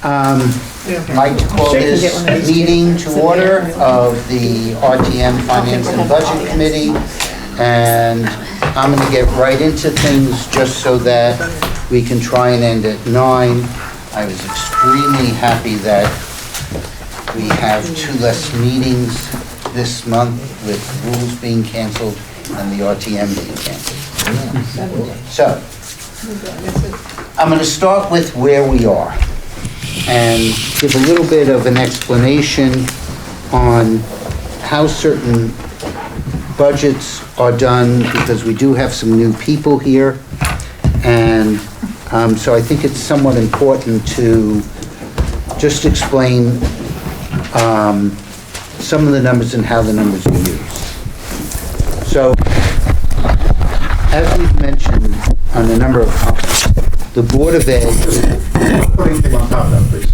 I'd like to call this meeting to order of the RTM Finance and Budget Committee. And I'm going to get right into things just so that we can try and end at 9. I was extremely happy that we have 2 less meetings this month with rules being canceled and the RTM being canceled. So, I'm going to start with where we are and give a little bit of an explanation on how certain budgets are done, because we do have some new people here, and so I think it's somewhat important to just explain some of the numbers and how the numbers are used. So, as we've mentioned on a number of times, the Board of Ed... Put anything on top of that, please.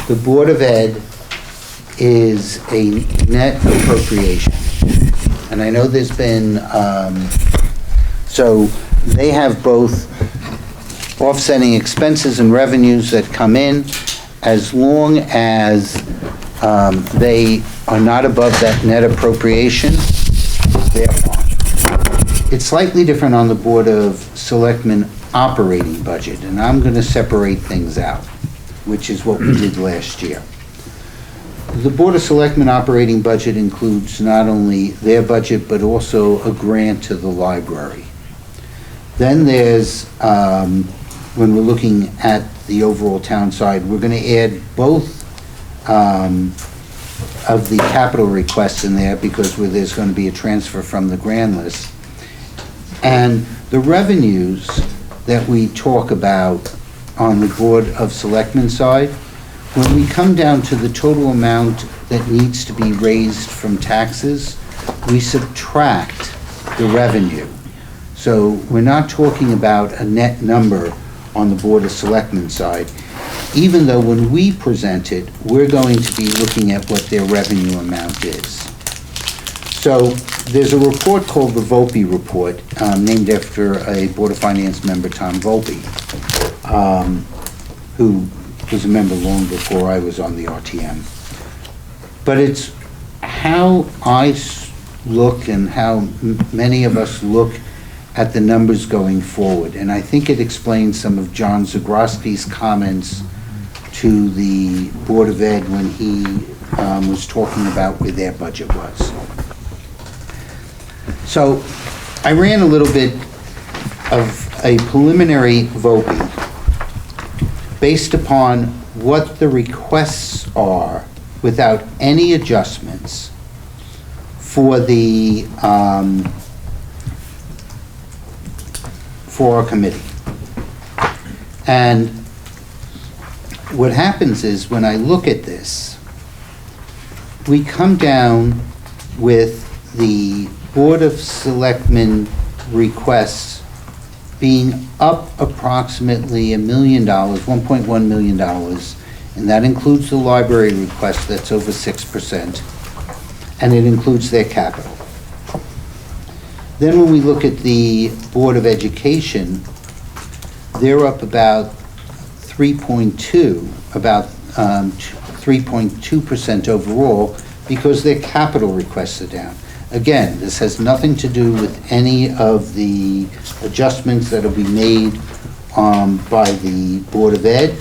The Board of Ed is a net appropriation. And I know there's been, so they have both offsetting expenses and revenues that come in, as long as they are not above that net appropriation, they're fine. It's slightly different on the Board of Selectmen operating budget, and I'm going to separate things out, which is what we did last year. The Board of Selectmen operating budget includes not only their budget, but also a grant to the library. Then there's, when we're looking at the overall town side, we're going to add both of the capital requests in there, because there's going to be a transfer from the grand list. And the revenues that we talk about on the Board of Selectmen side, when we come down to the total amount that needs to be raised from taxes, we subtract the revenue. So we're not talking about a net number on the Board of Selectmen side, even though when we present it, we're going to be looking at what their revenue amount is. So there's a report called the Volpe Report, named after a Board of Finance member, Tom Volpe, who was a member long before I was on the RTM. But it's how I look and how many of us look at the numbers going forward. And I think it explains some of John Zagroski's comments to the Board of Ed when he was talking about where their budget was. So I ran a little bit of a preliminary voting based upon what the requests are without any adjustments for the for our committee. And what happens is, when I look at this, we come down with the Board of Selectmen requests being up approximately $1 million, $1.1 million, and that includes the library request that's over 6%, and it includes their capital. Then when we look at the Board of Education, they're up about 3.2% overall, because their capital requests are down. Again, this has nothing to do with any of the adjustments that will be made by the Board of Ed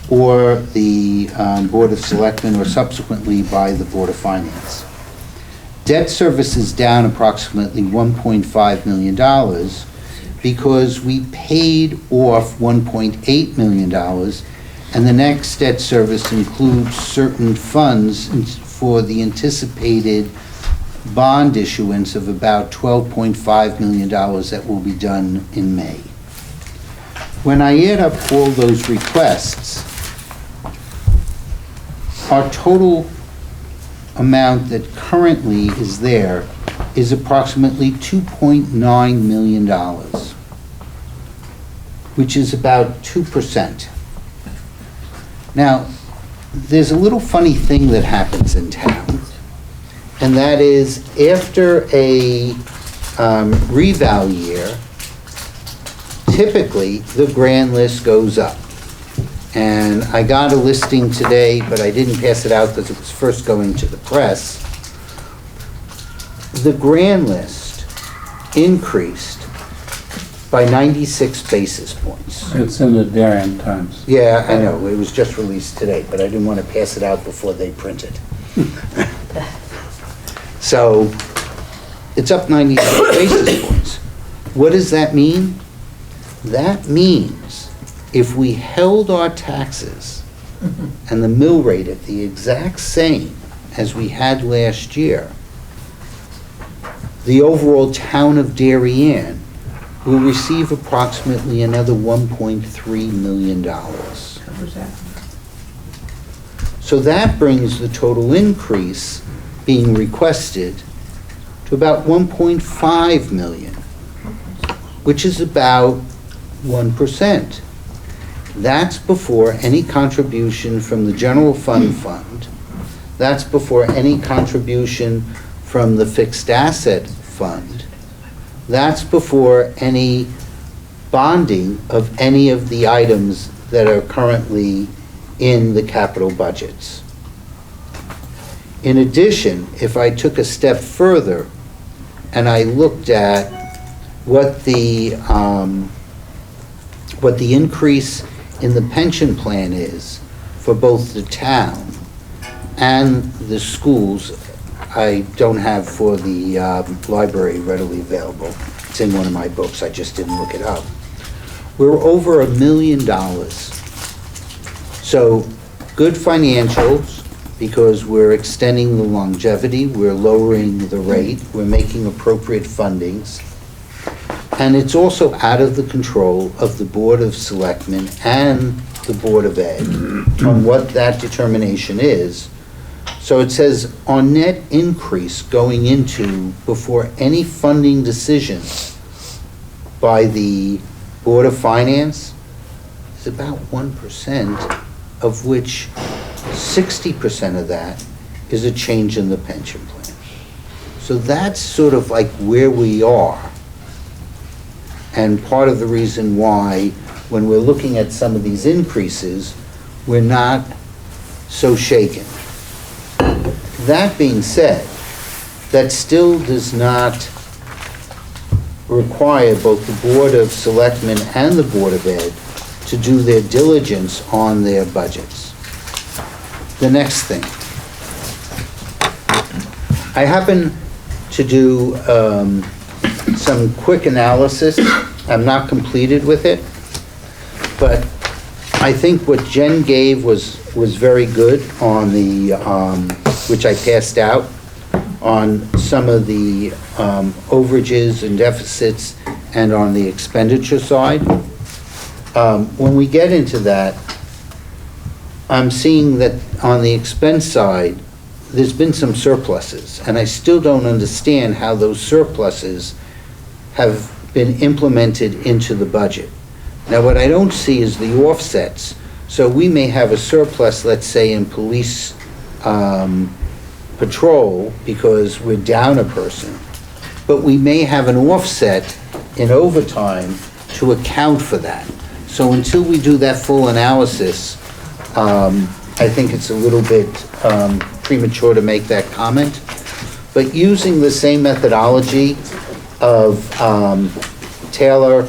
or the Board of Selectmen, or subsequently by the Board of Finance. Debt service is down approximately $1.5 million because we paid off $1.8 million, and the next debt service includes certain funds for the anticipated bond issuance of about $12.5 million that will be done in May. When I add up all those requests, our total amount that currently is there is approximately $2.9 million, which is about 2%. Now, there's a little funny thing that happens in town, and that is, after a reval year, typically, the grand list goes up. And I got a listing today, but I didn't pass it out because it was first going to the press. The grand list increased by 96 basis points. It's in the Darien Times. Yeah, I know, it was just released today, but I didn't want to pass it out before they print it. So, it's up 96 basis points. What does that mean? That means if we held our taxes and the mill rate at the exact same as we had last year, the overall town of Darien will receive approximately another $1.3 million. So that brings the total increase being requested to about 1.5 million, which is about 1%. That's before any contribution from the general fund. That's before any contribution from the fixed asset fund. That's before any bonding of any of the items that are currently in the capital budgets. In addition, if I took a step further and I looked at what the increase in the pension plan is for both the town and the schools, I don't have for the library readily available. It's in one of my books, I just didn't look it up. We're over $1 million. So, good financials, because we're extending the longevity, we're lowering the rate, we're making appropriate fundings. And it's also out of the control of the Board of Selectmen and the Board of Ed on what that determination is. So it says on net increase going into before any funding decisions by the Board of Finance is about 1%, of which 60% of that is a change in the pension plan. So that's sort of like where we are. And part of the reason why, when we're looking at some of these increases, we're not so shaken. That being said, that still does not require both the Board of Selectmen and the Board of Ed to do their diligence on their budgets. The next thing. I happen to do some quick analysis. I'm not completed with it, but I think what Jen gave was very good on the, which I passed out, on some of the overages and deficits and on the expenditure side. When we get into that, I'm seeing that on the expense side, there's been some surpluses, and I still don't understand how those surpluses have been implemented into the budget. Now, what I don't see is the offsets. So we may have a surplus, let's say, in police patrol because we're down a person, but we may have an offset in overtime to account for that. So until we do that full analysis, I think it's a little bit premature to make that comment. But using the same methodology of Taylor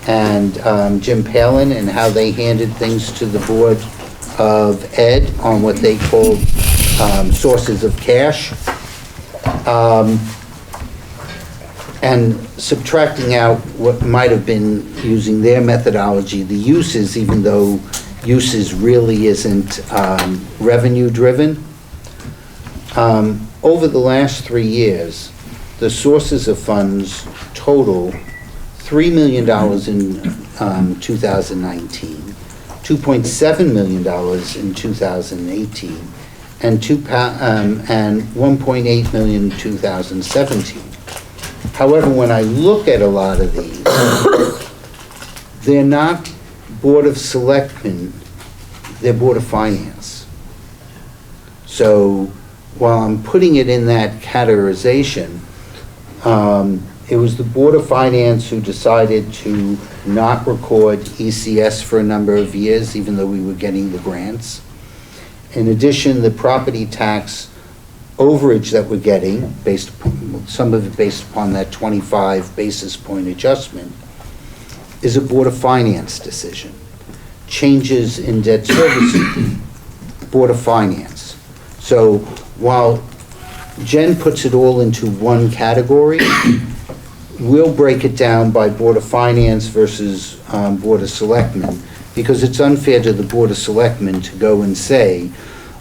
and Jim Palin and how they handed things to the Board of Ed on what they called sources of cash, and subtracting out what might have been, using their methodology, the uses, even though uses really isn't revenue driven. Over the last 3 years, the sources of funds total $3 million in 2019, $2.7 million in 2018, and $1.8 million in 2017. However, when I look at a lot of these, they're not Board of Selectmen, they're Board of Finance. So while I'm putting it in that categorization, it was the Board of Finance who decided to not record ECS for a number of years, even though we were getting the grants. In addition, the property tax overage that we're getting, some of it based upon that 25 basis point adjustment, is a Board of Finance decision. Changes in debt service, Board of Finance. So while Jen puts it all into one category, we'll break it down by Board of Finance versus Board of Selectmen, because it's unfair to the Board of Selectmen to go and say,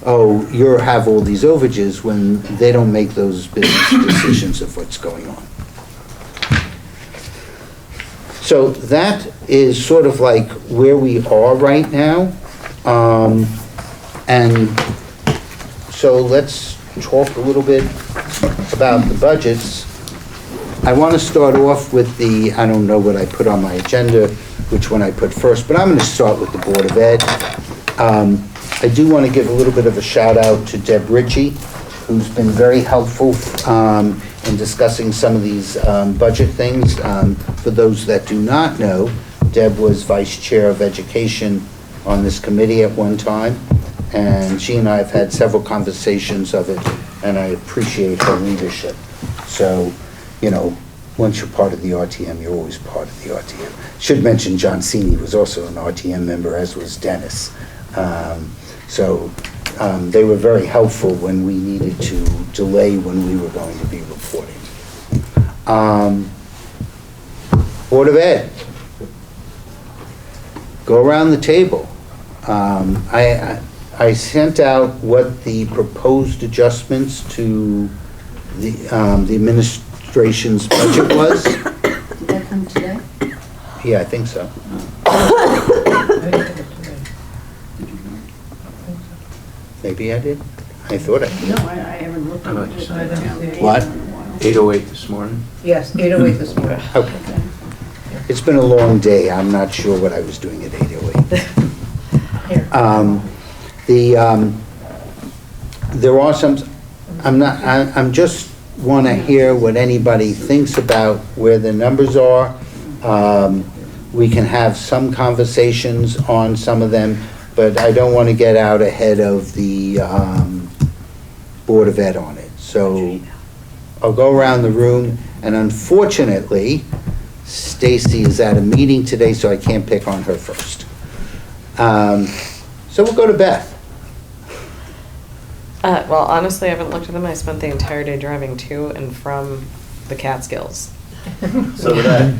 oh, you have all these overages, when they don't make those business decisions of what's going on. So that is sort of like where we are right now. And so let's talk a little bit about the budgets. I want to start off with I don't know what I put on my agenda, which one I put first, but I'm going to start with the Board of Ed. I do want to give a little bit of a shout out to Deb Ritchie, who's been very helpful in discussing some of these budget things. For those that do not know, Deb was Vice Chair of Education on this committee at one time, and she and I have had several conversations of it, and I appreciate her leadership. So, you know, once you're part of the RTM, you're always part of the RTM. Should mention John Cini was also an RTM member, as was Dennis. They were very helpful when we needed to delay when we were going to be reporting. Board of Ed. Go around the table. I sent out what the proposed adjustments to the administration's budget was. Did that come today? Yeah, I think so. Maybe I did? I thought I did. No, I haven't looked at it. What? 8:08 this morning. Yes, 8:08 this morning. Okay. It's been a long day. I'm not sure what I was doing at 8:08. There are some, I'm just want to hear what anybody thinks about where the numbers are. We can have some conversations on some of them, but I don't want to get out ahead of the Board of Ed on it. So I'll go around the room, and unfortunately, Stacy is at a meeting today, so I can't pick on her first. So we'll go to Beth. Well, honestly, I haven't looked at them. I spent the entire day driving to and from the Catskills. So did I.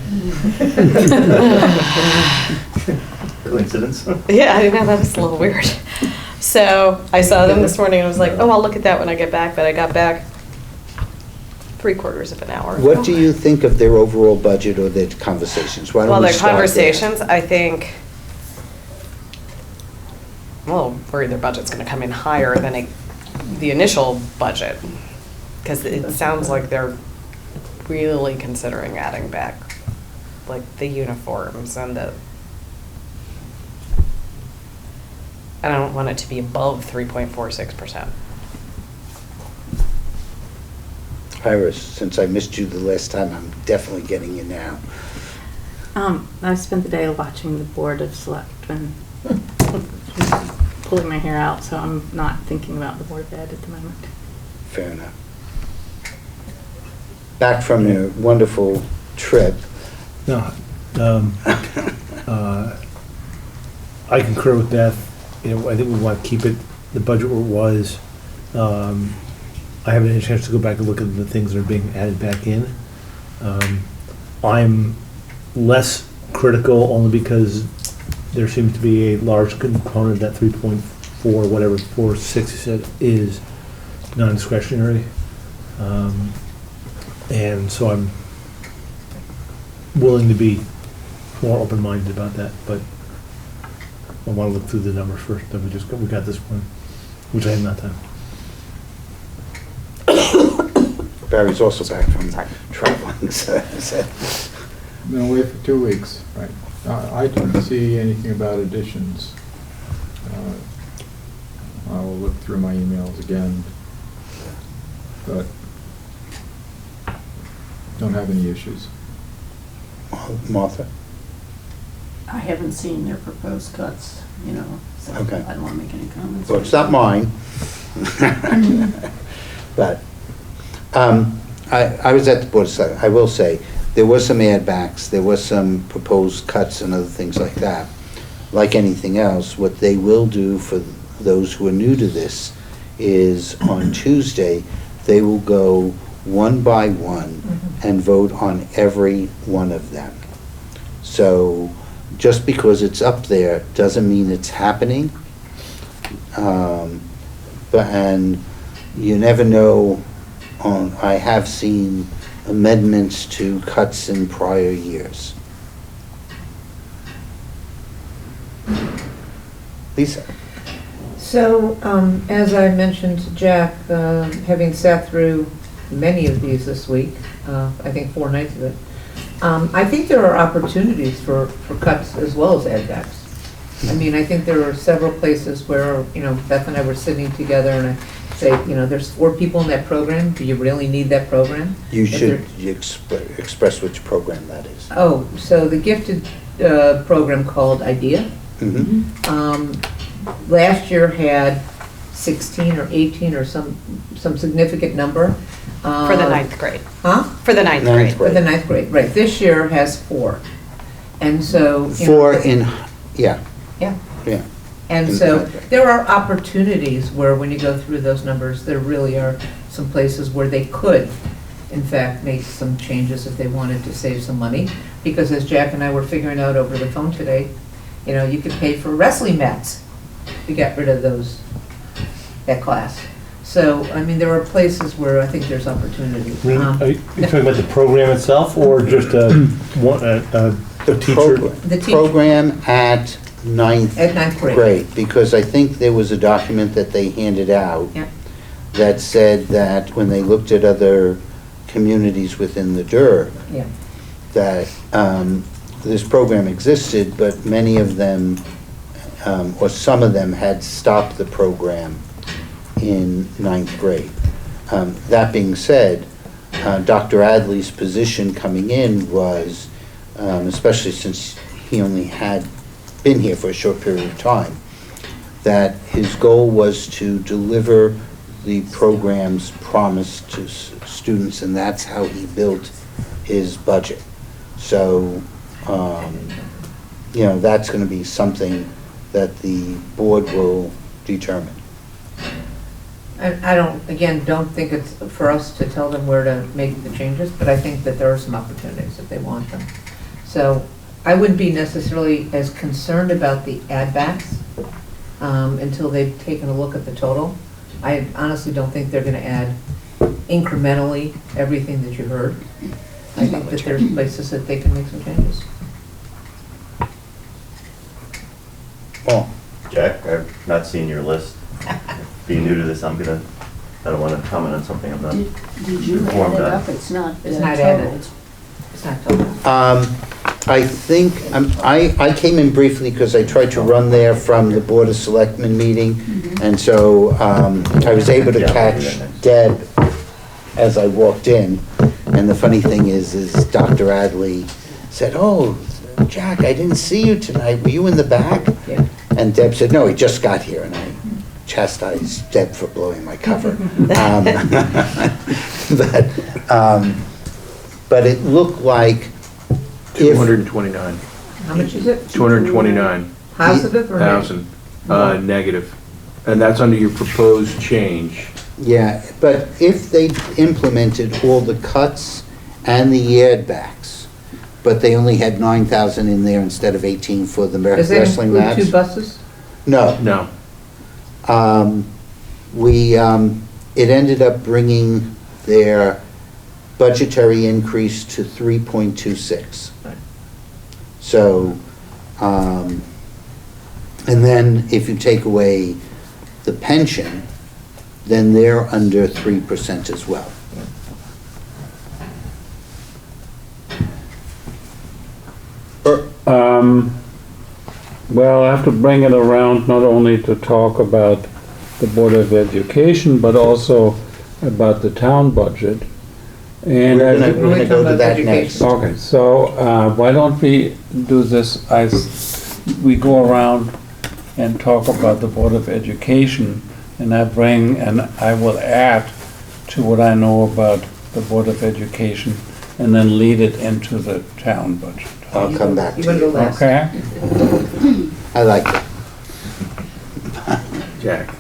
Coincidence? Yeah, I know, that was a little weird. So I saw them this morning and I was like, oh, I'll look at that when I get back. But I got back 3/4 of an hour. What do you think of their overall budget or their conversations? Why don't Well, we their start there? conversations, I think, well, I'm worried their budget's going to come in higher than the initial budget, because it sounds like they're really considering adding back, like, the uniforms and I don't want it to be above 3.46%. Iris, since I missed you the last time, I'm definitely getting you now. I spent the day watching the Board of Selectmen, pulling my hair out, so I'm not thinking about the Board of Ed at the moment. Fair enough. Back from your wonderful trip. No, I concur with Beth. You know, I think we want to keep it, the budget where it was. I haven't had a chance to go back and look at the things that are being added back in. I'm less critical only because there seems to be a large component, that 3.4, whatever, 4.6 you said, is non-discretionary. And so I'm willing to be more open-minded about that, but I want to look through the numbers first. Then we got this one, which I have not done. Barry's also back from traveling. So. Been away for 2 weeks, right? I didn't see anything about additions. I will look through my emails again. But don't have any issues. Martha? I haven't seen their proposed cuts, you know, so Okay. I don't want to make any comments. Well, it's not mine. But, I was at the Board of Selectmen. I will say, there was some add backs, there was some proposed cuts and other things like that. Like anything else, what they will do for those who are new to this is on Tuesday, they will go one by one and vote on every one of them. So just because it's up there doesn't mean it's happening. And you never know, I have seen amendments to cuts in prior years. Lisa? So, as I mentioned to Jack, having sat through many of these this week, I think 4 nights of it, I think there are opportunities for cuts as well as add backs. I mean, I think there are several places where, you know, Beth and I were sitting together and I say, you know, there's 4 people in that program, do you really need that program? You If should there- express which program that is. Oh, so the gifted program called IDEA. Mhm. Last year had 16 or 18 or some significant number. For the 9th grade. Huh? For the 9th Ninth grade. For the 9th grade, right. This year has 4. And so. you know, 4 in, yeah, Yeah. yeah. And In so the 9th grade. there are opportunities where when you go through those numbers, there really are some places where they could, in fact, make some changes if they wanted to save some money. Because as Jack and I were figuring out over the phone today, you know, you could pay for wrestling mats to get rid of that class. So, I mean, there are places where I think there's opportunity. I mean, are you talking about the program itself or just a teacher? The teacher. Program at 9th At 9th grade. grade, because I think there was a document that they handed out Yeah. that said that when they looked at other communities within the DER, Yeah. that this program existed, but many of them, or some of them had stopped the program in 9th grade. That being said, Dr. Adley's position coming in was, especially since he only had been here for a short period of time, that his goal was to deliver the program's promise to students, and that's how he built his budget. So, you know, that's going to be something that the board will determine. I don't think it's for us to tell them where to make the changes, but I think that there are some opportunities if they want them. So I wouldn't be necessarily as concerned about the add backs until they've taken a look at the total. I honestly don't think they're gonna add incrementally everything that you heard. I think that there's places that they can make some changes. Well, Jack, I've not seen your list. Being new to this, I don't want to comment on something I'm not. Did you add informed it on. up? It's not It's not added. totaled. It's not total. I think, I came in briefly because I tried to run there from the Board of Selectmen meeting, and so I was able to Yeah, I'll do catch that next. Deb as I walked in, and the funny thing is Dr. Adley said, "Oh, Jack, I didn't see you tonight, were you in the back?" Yeah. And Deb said, "No, he just got here," and I chastised Deb for blowing my cover. But it looked like if, 229. How much is it? 229,000 Positive or negative? negative. And that's under your proposed change. yeah, but if they implemented all the cuts and the add backs, but they only had 9,000 in there instead of 18 for the Does that wrestling include mats. 2 buses? No, No. it ended up bringing their budgetary increase to 3.26. Right. So, and then if you take away the pension, then they're under 3% as well. Well, I have to bring it around not only to talk about the Board of Education, but also about the town budget. And We're gonna go to that next. okay, so why don't we do this, we go around and talk about the Board of Education, and I will add to what I know about the Board of Education, and then lead it into the town budget. I'll come back You to wanna go you. last? Okay? I like it. Jack.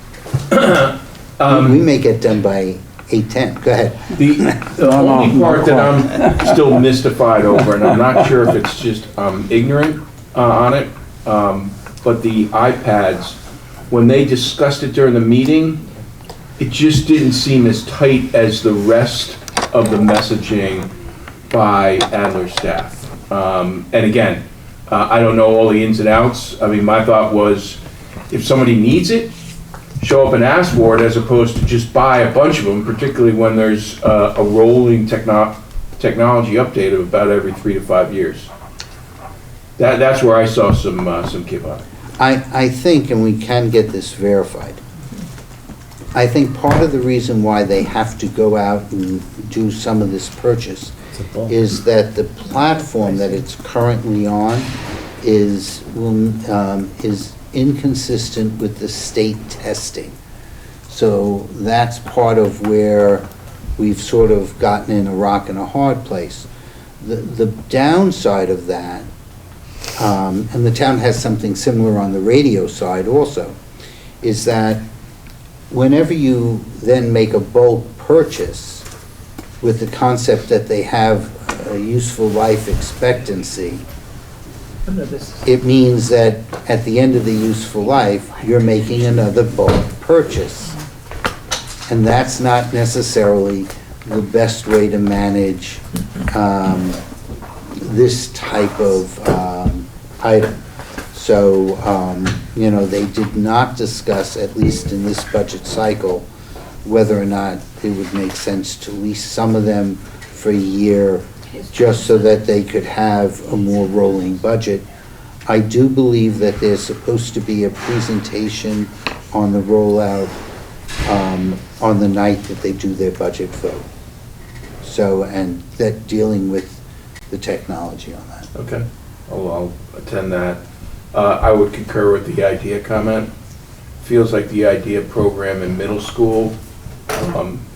We may get done by 8:10. Go ahead. The only part that I'm still mystified over, and I'm not sure if it's just ignorant on it, but the iPads, when they discussed it during the meeting, it just didn't seem as tight as the rest of the messaging by Adler's staff. And again, I don't know all the ins and outs. I mean, my thought was, if somebody needs it, show up and ask for it, as opposed to just buy a bunch of them, particularly when there's a rolling technology update of about every 3 to 5 years. That's where I saw some give up. I think, and we can get this verified, I think part of the reason why they have to go out and do some of this purchase is that the platform that it's currently on is inconsistent with the state testing. So that's part of where we've sort of gotten in a rock and a hard place. The downside of that, and the town has something similar on the radio side also, is that whenever you then make a bulk purchase with the concept that they have a useful life expectancy, it means that at the end of the useful life, you're making another bulk purchase. And that's not necessarily the best way to manage this type of item. So, they did not discuss, at least in this budget cycle, whether or not it would make sense to lease some of them for a year, just so that they could have a more rolling budget. I do believe that there's supposed to be a presentation on the rollout on the night that they do their budget vote. So, and that dealing with the technology on that. Okay, I'll attend that. I would concur with the IDEA comment. Feels like the IDEA program in middle school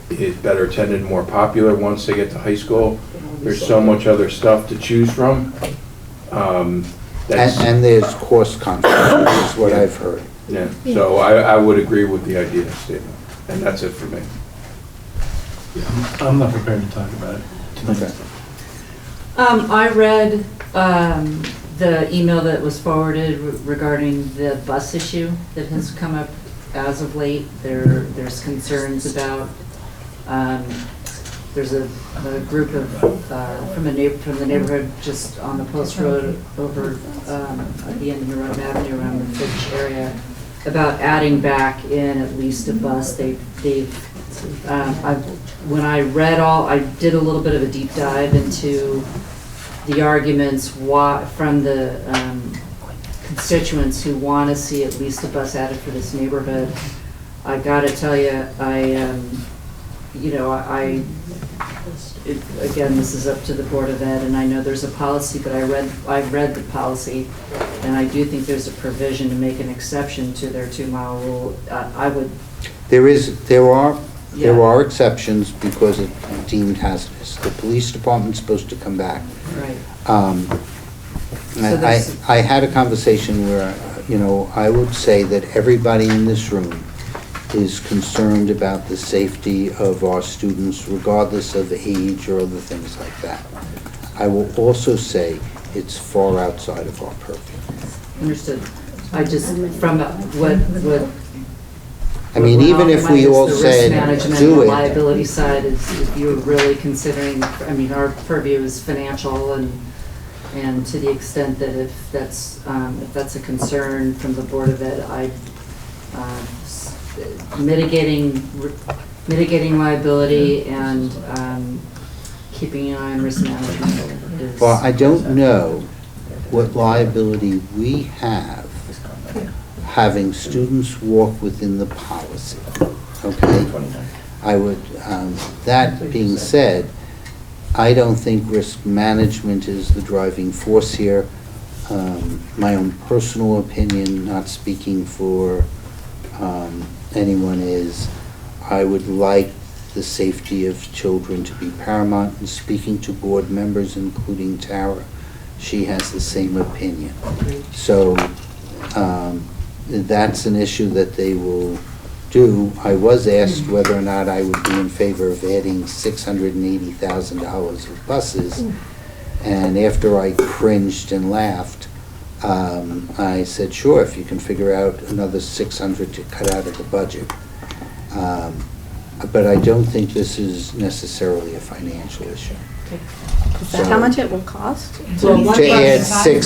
is better attended and more popular once they get to high school. There's so much other stuff to choose from. And there's course conflict, is what I've heard. Yeah, so I would agree with the IDEA statement, and that's it for me. I'm not prepared to talk about it tonight. Okay. I read the email that was forwarded regarding the bus issue that has come up as of late. There's concerns about, there's a group of, from the neighborhood just on the post road over at the end of Monroe Avenue around the Fitch area, about adding back in at least a bus. When I read I did a little bit of a deep dive into the arguments from the constituents who want to see at least a bus added for this neighborhood. I gotta tell you, again, this is up to the Board of Ed, and I know there's a policy, but I read the policy, and I do think there's a provision to make an exception to their 2-mile rule. There are exceptions because it's deemed hazardous. The police department's supposed to come back. Right. I had a conversation where, I would say that everybody in this room is concerned about the safety of our students, regardless of age or other things like that. I will also say it's far outside of our purview. Understood. I just, from what I mean, even if we all said, the risk management do and it. liability side is, if you're really considering, our purview is financial, and to the extent that if that's a concern from the Board of Ed, mitigating liability and keeping an eye on risk management is. Well, I don't know what liability we have having students walk within the policy, okay? I would, that being said, I don't think risk management is the driving force here. My own personal opinion, not speaking for anyone, is I would like the safety of children to be paramount. And speaking to board members, including Tara, she has the same opinion. So that's an issue that they will do. I was asked whether or not I would be in favor of adding $680,000 of buses, and after I cringed and laughed, I said, sure, if you can figure out another 600 to cut out of the budget. But I don't think this is necessarily a financial issue. Is that how much it will cost? To add six,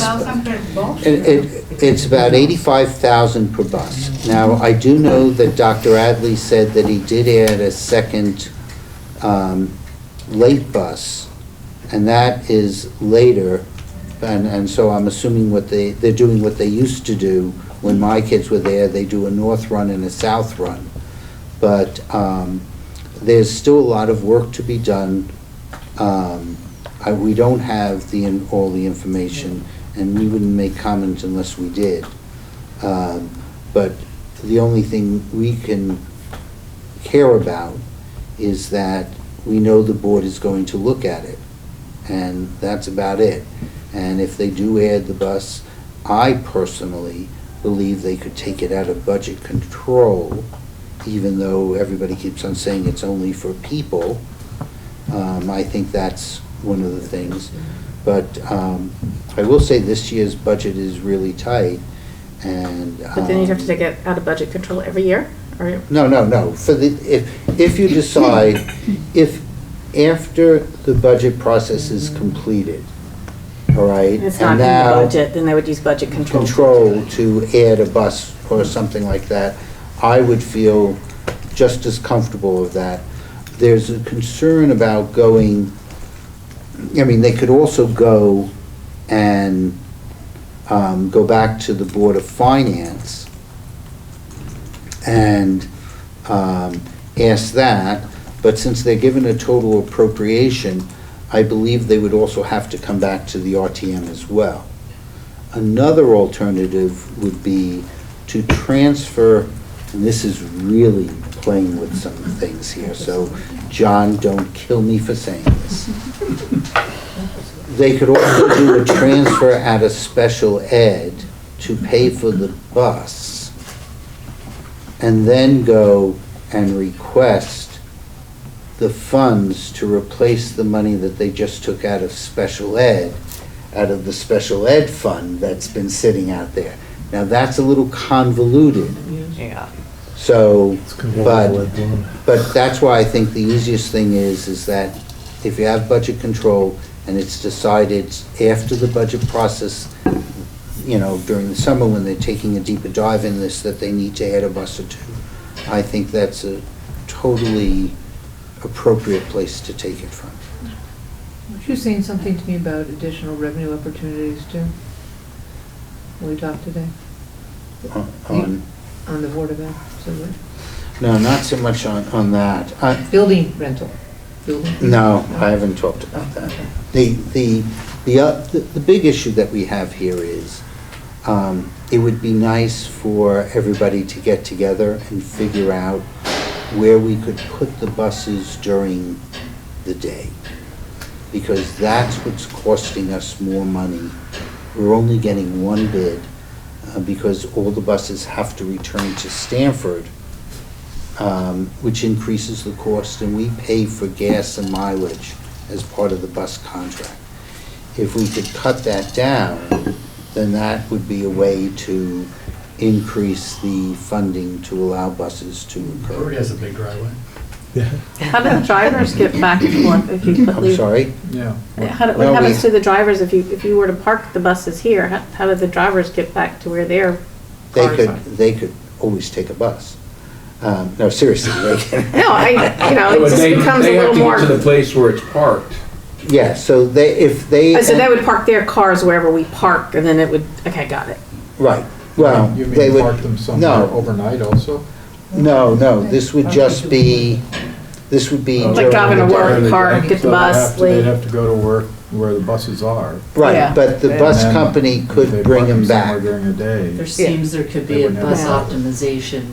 it's about $85,000 per bus. Now, I do know that Dr. Adley said that he did add a second late bus, and that is later, and so I'm assuming they're doing what they used to do when my kids were there. They do a north run and a south run. But there's still a lot of work to be done. We don't have all the information, and we wouldn't make comment unless we did. But the only thing we can care about is that we know the board is going to look at it, and that's about it. And if they do add the bus, I personally believe they could take it out of budget control, even though everybody keeps on saying it's only for people. I think that's one of the things. But I will say this year's budget is really tight, and But then you'd have to take it out of budget control every year, or? No. If you decide, if after the budget process is completed, all right? It's not in and the now budget, then they would use budget control. to add a bus or something like that, I would feel just as comfortable with that. There's a concern about going, they could also go and go back to the Board of Finance and ask that, but since they're given a total appropriation, I believe they would also have to come back to the RTM as well. Another alternative would be to transfer, and this is really playing with some things here, so John, don't kill me for saying this. They could also do a transfer out of special ed to pay for the bus, and then go and request the funds to replace the money that they just took out of special ed, out of the special ed fund that's been sitting out there. Now, that's a little convoluted. Yeah. So, but But that's why I think the easiest thing is that if you have budget control and it's decided after the budget process, during the summer when they're taking a deeper dive in this, that they need to add a bus or two, I think that's a totally appropriate place to take it from. Were you saying something to me about additional revenue opportunities too? When we talked today? On the Board of Ed, somewhere? No, not so much on that. Building rental. Building? No, I haven't talked about that. The big issue that we have here is, it would be nice for everybody to get together and figure out where we could put the buses during the day, because that's what's costing us more money. We're only getting one bid, because all the buses have to return to Stanford, which increases the cost, and we pay for gas and mileage as part of the bus contract. If we could cut that down, then that would be a way to increase the funding to allow buses to occur. Already has a big driveway. How do the drivers get back and forth if you I'm sorry? Yeah. What Well, happens to the drivers if you were to park the buses here? How do the drivers get back to where their cars are? They could always take a bus. No, seriously, they can. No, it just becomes a They have little to more. get to the place where it's parked. Yeah, so if they. So they would park their cars wherever we park, and then it would, okay, got it. Right, well, You they mean would. park them somewhere No, overnight also? no, this would just be, This would be. Like driving to work, park, get the So bus, they'd leave. have to go to work where the buses are. Right, Yeah. but the bus And then company if could they bring park them somewhere back. during the day. There seems there could They be a wouldn't bus have to. optimization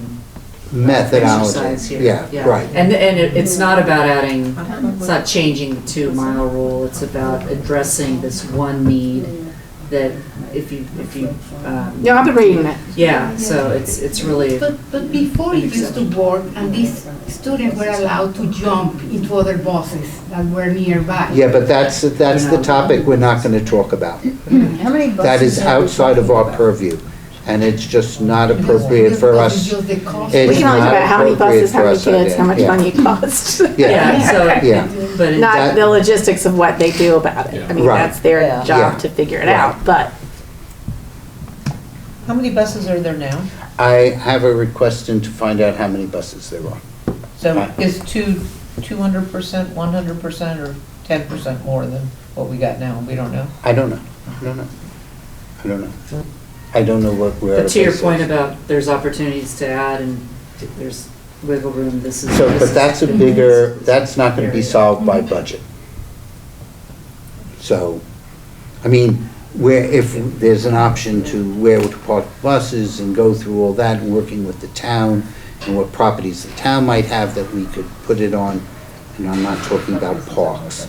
Methodology. exercise here. Yeah, right. And it's not about adding, it's not changing the 2-mile rule, it's about addressing this one need that if you, Yeah, I've been reading it. yeah, so it's really, But before it used to work, and these students were allowed to jump into other buses that were nearby. Yeah, but that's the topic we're not gonna talk about. How many buses? That is have we outside of talked our purview, and it's just not appropriate for Because us. it's just the cost. It's We can only talk not about how many appropriate buses, how for many us, kids, how much yeah. money it costs. yeah, so, Yeah, but it- Not That- the logistics of what they do about it. I mean, Right. that's their Yeah. Yeah. job to figure it Right. out, but How many buses are there now? I have a request in to find out how many buses there are. So is 200%, 100%, or 10% more than what we got now? We don't know. I don't know. I don't know what we're. but to your point about there's opportunities to add and there's wiggle room, this is. So, this but is- that's a bigger, that's not gonna be solved by budget. So, I mean, where, if there's an option to where to park buses and go through all that, and working with the town, and what properties the town might have that we could put it on, and I'm not talking about parks,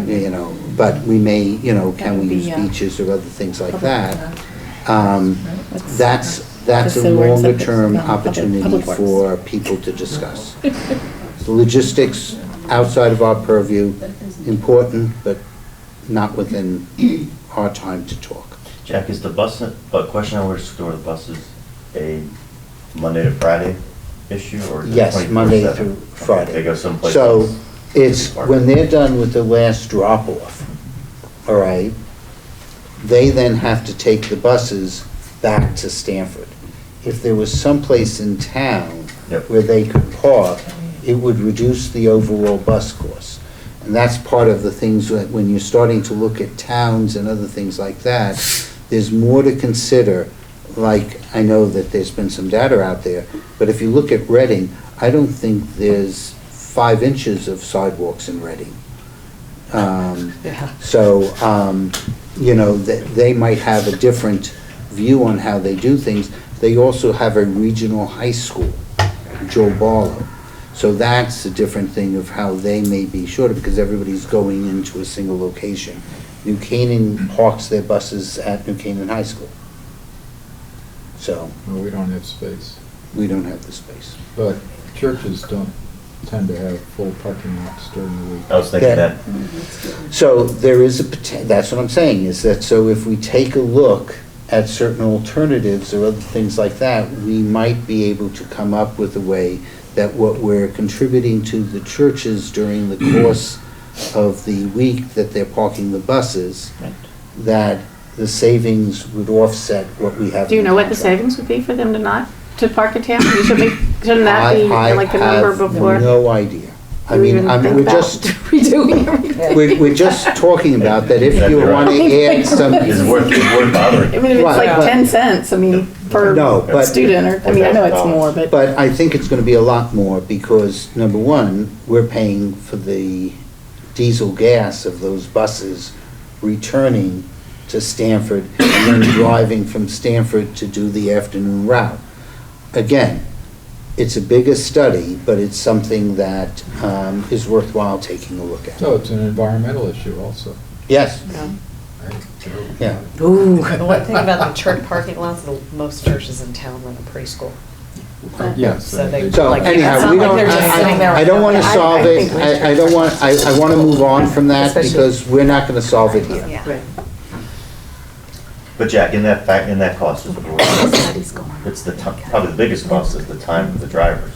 you know, but we may, you know, can we use beaches or other things like that? That's Just a so we're in longer separate, term public opportunity works. for people to discuss. The logistics outside of our purview, important, but not within our time to talk. Jack, is the bus, but question on where to store the buses, a Monday to Friday issue, or is it Yes, 24/7? Monday through Okay, Friday. They go someplace So else. it's, when they're done with the last drop-off, all right, they then have to take the buses back to Stanford. If there was someplace in town Yep. where they could park, it would reduce the overall bus cost. And that's part of the things that when you're starting to look at towns and other things like that, there's more to consider. Like, I know that there's been some data out there, but if you look at Reading, I don't think there's 5 inches of sidewalks in Reading. So, you know, they might have a different view on how they do things. They also have a regional high school, Joe Barlow. So that's a different thing of how they may be shorter, because everybody's going into a single location. New Canaan parks their buses at New Canaan High School. So, Well, we don't have space. we don't have the space. But churches don't tend to have full parking lots during the week. I was thinking Yeah. that, So there is that's what I'm saying, is that, so if we take a look at certain alternatives or other things like that, we might be able to come up with a way that what we're contributing to the churches during the course of the week that they're parking the buses, that the savings would offset what we have. do you in know what the contract. savings would be for them to not, to park in town? Shouldn't that be like the number before? I have no idea. I Do we mean, even think we're about just, redoing everything? we're just talking about that if you Exactly right. want to add some. it's worth bothering. I mean, if it's Right, like but- 10 cents, I mean, per No, but- student, or, I mean, I know it's more, but. But I think it's gonna be a lot more, because, number one, we're paying for the diesel gas of those buses returning to Stanford and then driving from Stanford to do the afternoon route. Again, it's a bigger study, but it's something that is worthwhile taking a look at. So it's an environmental issue also. Yes, right? yeah. Ooh. The one thing about the church parking lots, most churches in town run a preschool. Yes. So they- So Like, it's anyhow, not we like don't, they're just sitting there I don't want to Yeah, I solve think it, we I don't want, I want to move on from that, Especially- because we're not going to solve it here. Right. But Jack, in that fact, in that cost, it's the, probably the biggest cost is the time for the drivers.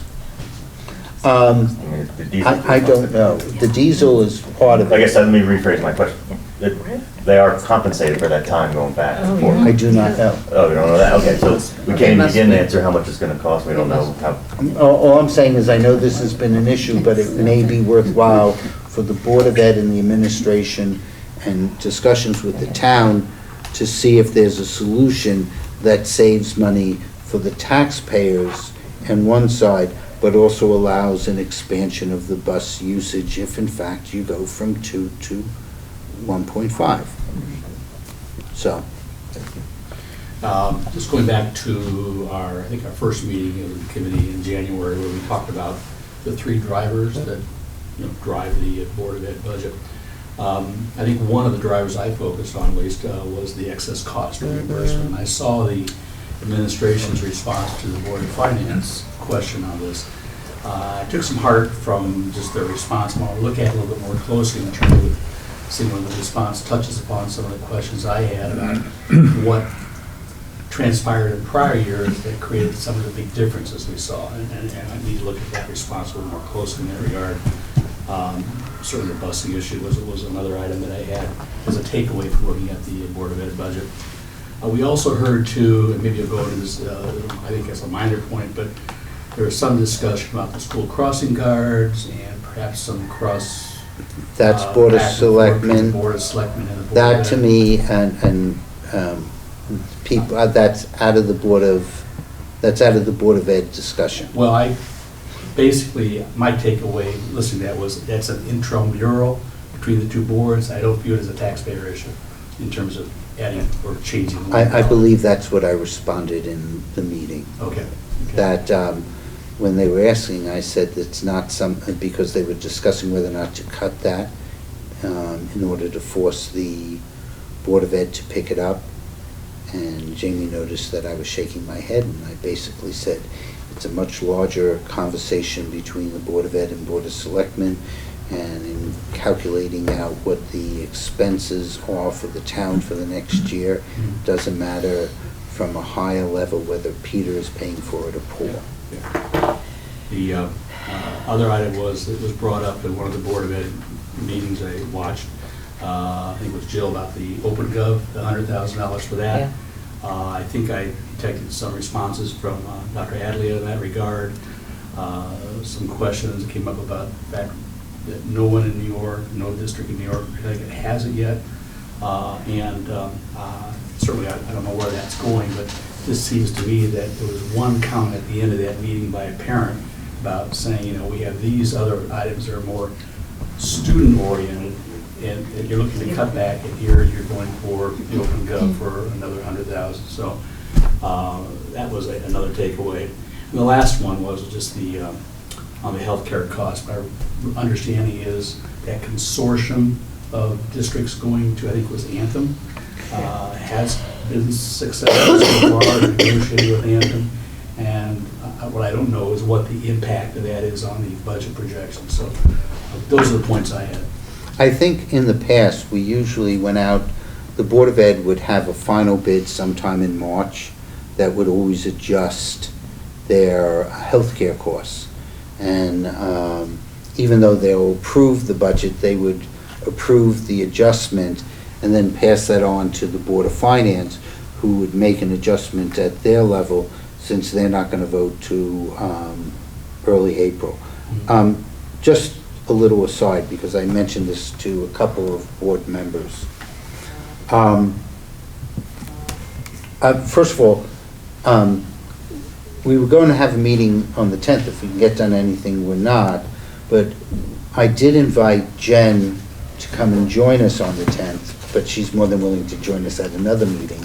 I mean, the diesel I don't know. The diesel is part of I guess it. let me rephrase my question. They are compensated for that time going back and forth. I do not know. Oh, you don't know that? Okay, so we can't even must begin to be. answer how much it's gonna cost. We don't know how. All I'm saying is, I know this has been an issue, but it may be worthwhile for the Board of Ed and the administration and discussions with the town to see if there's a solution that saves money for the taxpayers on one side, but also allows an expansion of the bus usage if in fact you go from 2 to 1.5. So, Just going back to I think our first meeting of the committee in January, where we talked about the 3 drivers that, drive the Board of Ed budget. I think one of the drivers I focused on, at least, was the excess cost reimbursement. I saw the administration's response to the Board of Finance question on this. I took some heart from just their response. I want to look at it a little bit more closely in terms of seeing whether the response touches upon some of the questions I had about what transpired in prior years that created some of the big differences we saw. And I need to look at that response a little more closely in that regard. Certainly the busing issue was another item that I had as a takeaway from looking at the Board of Ed budget. We also heard too, and maybe you'll go into this, I think as a minor point, but there was some discussion about the school crossing guards and perhaps some cross. that's Board of back and forth between Selectmen. the Board of Selectmen and the Board That of to Ed. me, and people, that's out of the Board of Ed discussion. Well, basically, my takeaway, listening to that, was that's an intramural between the 2 boards. I don't view it as a taxpayer issue in terms of adding or changing. I believe that's what I responded in the meeting. Okay. That when they were asking, I said it's not because they were discussing whether or not to cut that in order to force the Board of Ed to pick it up. And Jamie noticed that I was shaking my head, and I basically said, it's a much larger conversation between the Board of Ed and Board of Selectmen, and in calculating out what the expenses are for the town for the next year, doesn't matter from a higher level whether Peter is paying for it or Paul. The other item was, it was brought up in one of the Board of Ed meetings I watched, I think it was Jill, about the OpenGov, the $100,000 for that. Yeah. I think I detected some responses from Dr. Adley in that regard. Some questions came up about the fact that no one in New York, no district in New York has it yet. Certainly I don't know where that's going, but this seems to me that there was one comment at the end of that meeting by a parent about saying, we have these other items that are more student-oriented, and you're looking to cut back, and here you're going for the OpenGov for another $100,000. So that was another takeaway. And the last one was just on the healthcare cost. My understanding is that consortium of districts going to, I think it was Anthem, has been successful so far in negotiating with Anthem. And what I don't know is what the impact of that is on the budget projections. So those are the points I had. I think in the past, we usually went out, the Board of Ed would have a final bid sometime in March that would always adjust their healthcare costs. And even though they'll approve the budget, they would approve the adjustment and then pass that on to the Board of Finance, who would make an adjustment at their level, since they're not going to vote to early April. Just a little aside, because I mentioned this to a couple of board members. First of all, we were going to have a meeting on the 10th. If we can get done anything, we're not. But I did invite Jen to come and join us on the 10th, but she's more than willing to join us at another meeting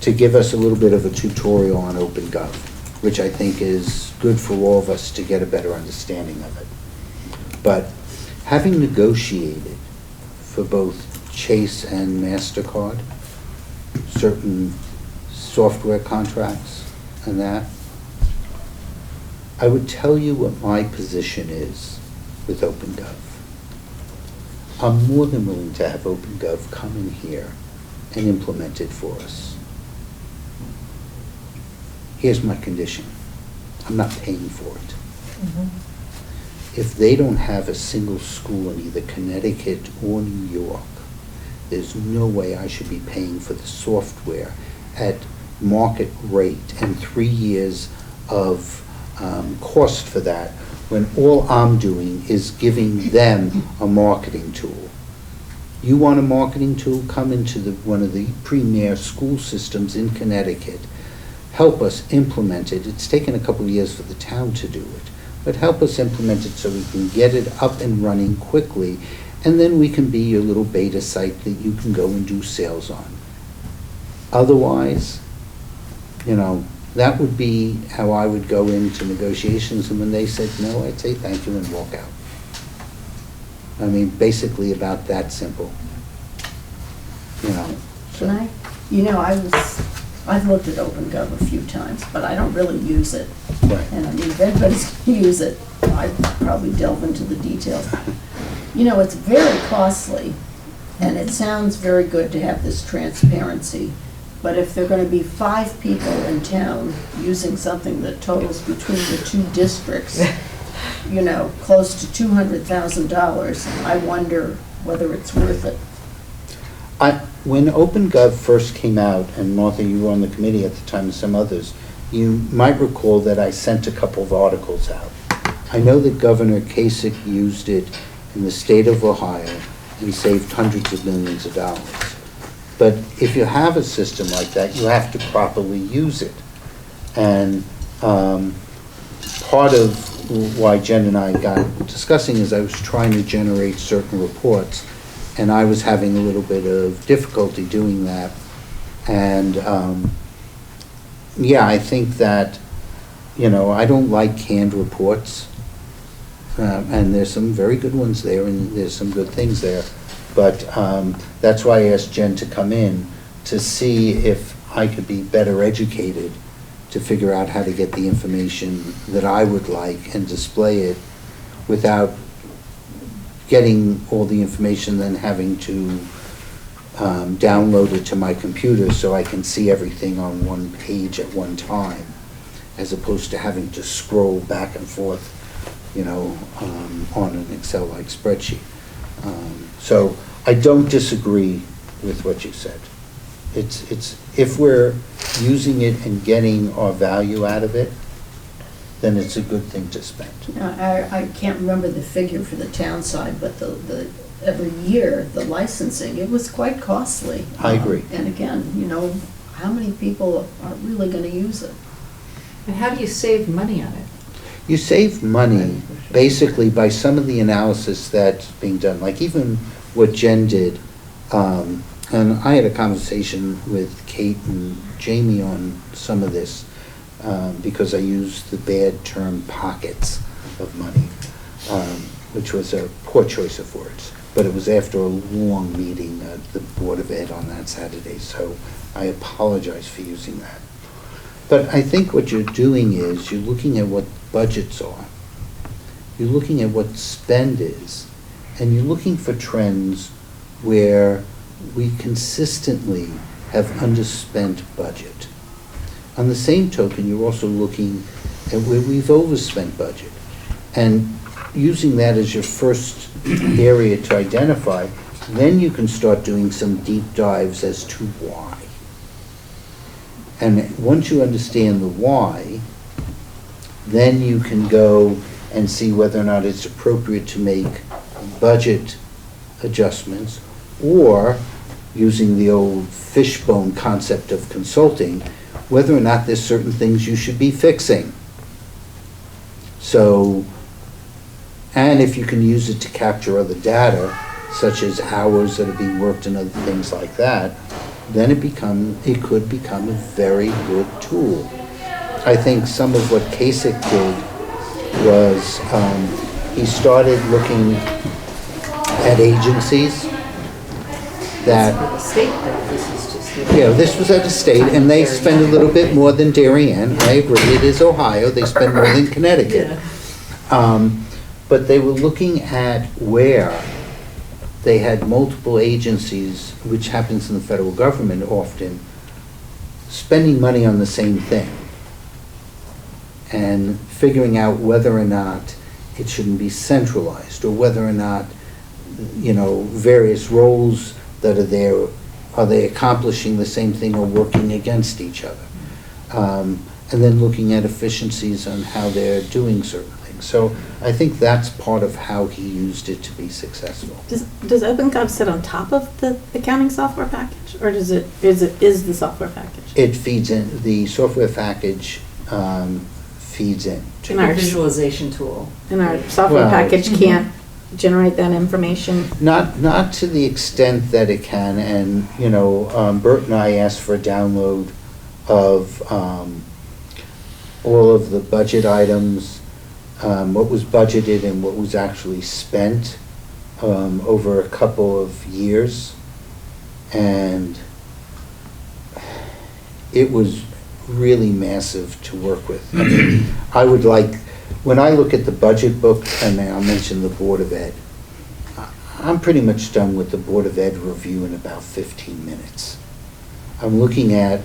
to give us a little bit of a tutorial on OpenGov, which I think is good for all of us to get a better understanding of it. But having negotiated for both Chase and MasterCard, certain software contracts and that, I would tell you what my position is with OpenGov. I'm more than willing to have OpenGov come in here and implement it for us. Here's my condition. I'm not paying for it. If they don't have a single school in either Connecticut or New York, there's no way I should be paying for the software at market rate and 3 years of cost for that, when all I'm doing is giving them a marketing tool. You want a marketing tool? Come into one of the premier school systems in Connecticut. Help us implement it. It's taken a couple of years for the town to do it, but help us implement it so we can get it up and running quickly, and then we can be your little beta site that you can go and do sales on. Otherwise, you know, that would be how I would go into negotiations, and when they said no, I'd say thank you and walk out. I mean, basically about that simple. You know, so. Can I? You know, I've looked at OpenGov a few times, but I don't really use it. Right. And I mean, if anybody's gonna use it, I'd probably delve into the details. You know, it's very costly, and it sounds very good to have this transparency, but if there are gonna be 5 people in town using something that totals between the 2 districts, you know, close to $200,000, I wonder whether it's worth it. When OpenGov first came out, and Martha, you were on the committee at the time, and some others, you might recall that I sent a couple of articles out. I know that Governor Kasich used it in the state of Ohio and saved hundreds of millions of dollars. But if you have a system like that, you have to properly use it. And part of why Jen and I got discussing is I was trying to generate certain reports, and I was having a little bit of difficulty doing that. And yeah, I think that, you know, I don't like canned reports. And there's some very good ones there, and there's some good things there. But that's why I asked Jen to come in to see if I could be better educated to figure out how to get the information that I would like and display it without getting all the information, then having to download it to my computer so I can see everything on one page at one time, as opposed to having to scroll back and forth, you know, on an Excel-like spreadsheet. So I don't disagree with what you said. It's if we're using it and getting our value out of it, then it's a good thing to spend. I can't remember the figure for the town side, but every year, the licensing, it was quite costly. I agree. And again, you know, how many people are really gonna use it? And how do you save money on it? You save money basically by some of the analysis that's being done, like even what Jen did. And I had a conversation with Kate and Jamie on some of this, because I used the bad term pockets of money, which was a poor choice of words. But it was after a long meeting at the Board of Ed on that Saturday, so I apologize for using that. But I think what you're doing is you're looking at what budgets are, you're looking at what spend is, and you're looking for trends where we consistently have underspent budget. On the same token, you're also looking at where we've overspent budget. And using that as your first area to identify, then you can start doing some deep dives as to why. And once you understand the why, then you can go and see whether or not it's appropriate to make budget adjustments, or using the old fishbone concept of consulting, whether or not there's certain things you should be fixing. So, and if you can use it to capture other data, such as hours that are being worked and other things like that, then it could become a very good tool. I think some of what Kasich did was he started looking at agencies that, The state, though, this is just. you know, this was at the state, and they spend a little bit more than Darien. I agree, it is Ohio, they spend more than Connecticut. But they were looking at where they had multiple agencies, which happens in the federal government often, spending money on the same thing, and figuring out whether or not it shouldn't be centralized, or whether or not, you know, various roles that are there, are they accomplishing the same thing or working against each other? And then looking at efficiencies on how they're doing certain things. So I think that's part of how he used it to be successful. Does OpenGov sit on top of the accounting software package, or is the software package? It feeds in, the software package feeds in. And our visualization tool. And our software Well- package can't generate that information. Not to the extent that it can, and, you know, Bert and I asked for a download of all of the budget items, what was budgeted and what was actually spent over a couple of years. And it was really massive to work with. I mean, I would like, when I look at the budget book, and I'll mention the Board of Ed, I'm pretty much done with the Board of Ed review in about 15 minutes. I'm looking at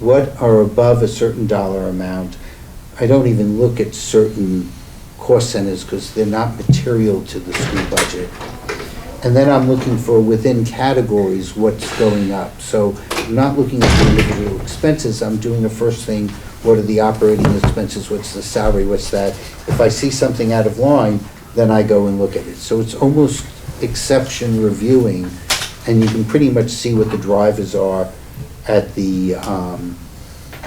what are above a certain dollar amount. I don't even look at certain cost centers because they're not material to the school budget. And then I'm looking for within categories what's going up. So I'm not looking at the individual expenses, I'm doing the first thing, what are the operating expenses, what's the salary, what's that? If I see something out of line, then I go and look at it. So it's almost exception reviewing, and you can pretty much see what the drivers are at the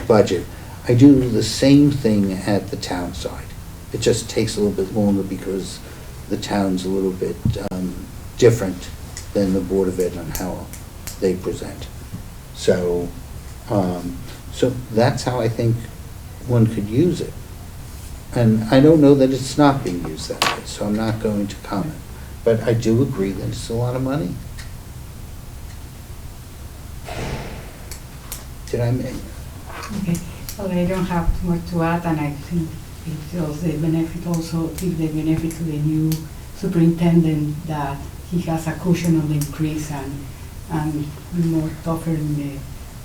budget. I do the same thing at the town side. It just takes a little bit longer because the town's a little bit different than the Board of Ed on how they present. So, so that's how I think one could use it. And I don't know that it's not being used that way, so I'm not going to comment. But I do agree that it's a lot of money. Did I make? Okay, well, I don't have too much to add, and I think it shows the benefit also, give the benefit to the new superintendent that he has a cushion on the increase and be more tougher in the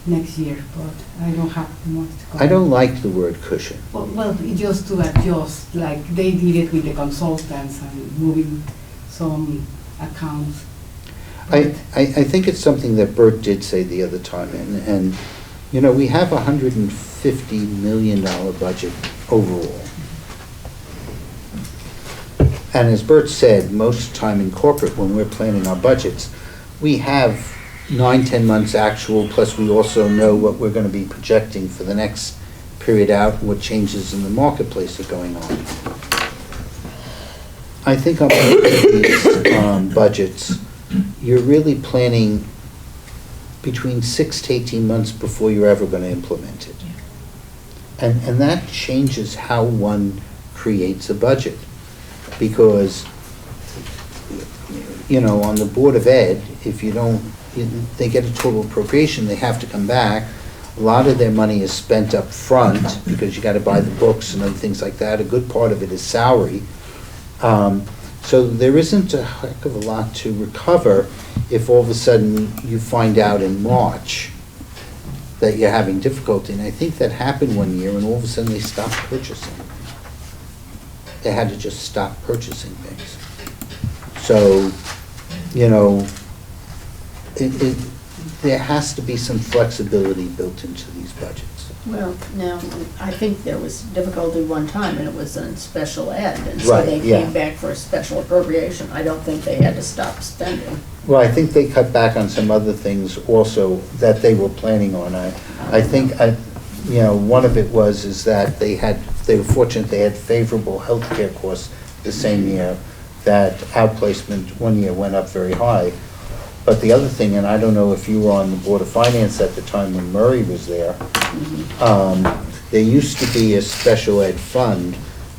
next year, but I don't have too much to comment. I don't like the word cushion. Well, just to adjust, like they did it with the consultants and moving some accounts. I think it's something that Bert did say the other time, and you know, we have a $150 million budget overall. And as Bert said, most time in corporate, when we're planning our budgets, we have 9-10 months actual, plus we also know what we're going to be projecting for the next period out, and what changes in the marketplace are going on. I think on these budgets, you're really planning between 6 to 18 months before you're ever going to implement it. And that changes how one creates a budget. Because, you know, on the Board of Ed, if you don't, they get a total appropriation, they have to come back. A lot of their money is spent up front because you got to buy the books and other things like that. A good part of it is salary. So there isn't a heck of a lot to recover if all of a sudden you find out in March that you're having difficulty. And I think that happened one year, and all of a sudden they stopped purchasing. They had to just stop purchasing things. So, you know, there has to be some flexibility built into these budgets. Well, now, I think there was difficulty one time, and it was in special ed, and so Right, they yeah. came back for a special appropriation. I don't think they had to stop spending. Well, I think they cut back on some other things also that they were planning on. I think, you know, one of it is that they were fortunate they had favorable healthcare costs the same year, that outplacement one year went up very high. But the other thing, and I don't know if you were on the Board of Finance at the time when Murray was there, there used to be a special ed fund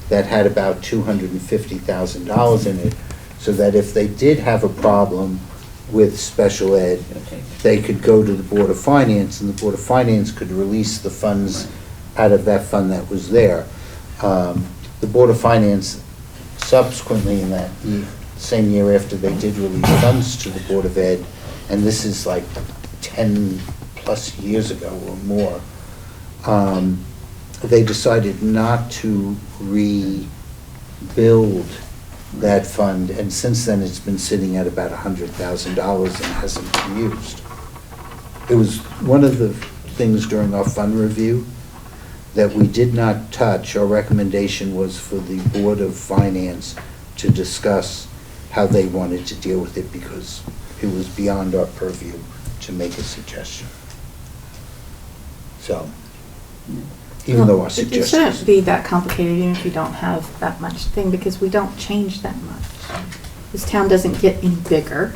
that had about $250,000 in it, so that if they did have a problem with special ed, they could go to the Board of Finance, and the Board of Finance could release the funds out of that fund that was there. The Board of Finance subsequently in that same year after, they did release funds to the Board of Ed, and this is like 10 plus years ago or more. They decided not to rebuild that fund, and since then it's been sitting at about $100,000 and hasn't been used. It was one of the things during our fund review that we did not touch. Our recommendation was for the Board of Finance to discuss how they wanted to deal with it, because it was beyond our purview to make a suggestion. So, even though our It suggestions. shouldn't be that complicated even if you don't have that much thing, because we don't change that much. This town doesn't get any bigger.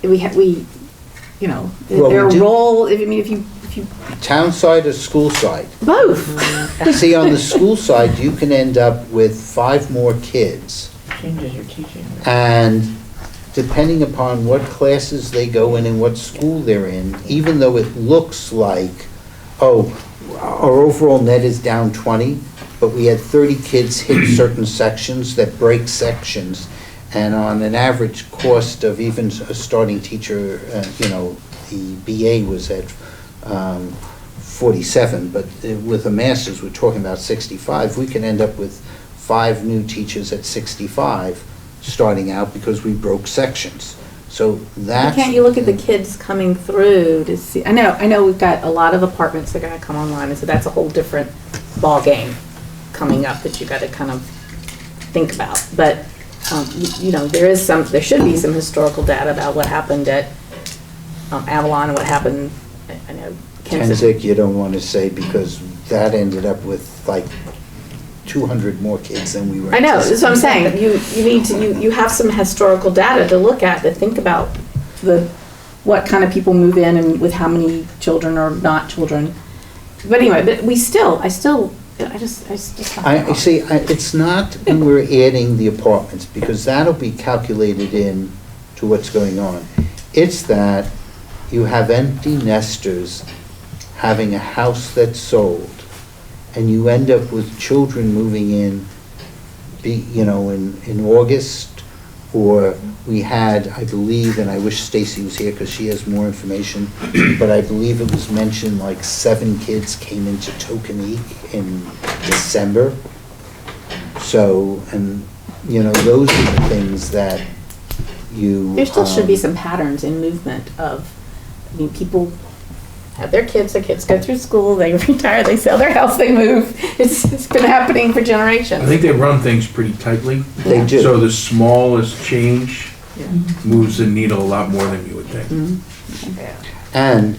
You know, Well, we their do- role, if you, Town side or school side? both. See, on the school side, you can end up with 5 more kids. Changes your teaching. And depending upon what classes they go in and what school they're in, even though it looks like, oh, our overall net is down 20, but we had 30 kids hit certain sections that break sections. And on an average cost of even a starting teacher, the BA was at 47, but with a master's, we're talking about 65. We can end up with 5 new teachers at 65 starting out because we broke sections. So that's. Can't you look at the kids coming through to see, I know we've got a lot of apartments that are gonna come online, and so that's a whole different ball game coming up that you gotta kind of think about. But, there should be some historical data about what happened at Avalon and what happened, I know. Kensick, you don't want to say, because that ended up with like 200 more kids than we were. I know, that's what I'm saying. You have some historical data to look at, to think about what kind of people move in and with how many children or not children. But anyway, I just. It's not when we're adding the apartments, because that'll be calculated in to what's going on. It's that you have empty nesters having a house that's sold, and you end up with children moving in, in August, or we had, I believe, and I wish Stacy was here because she has more information, but I believe it was mentioned like 7 kids came into Tokenique in December. So, and, those are the things that There still should be some patterns in movement of, people have their kids go through school, they retire, they sell their house, they move. It's been happening for generations. I think they run things pretty tightly. They do. So the smallest change moves the needle a lot more than you would think. And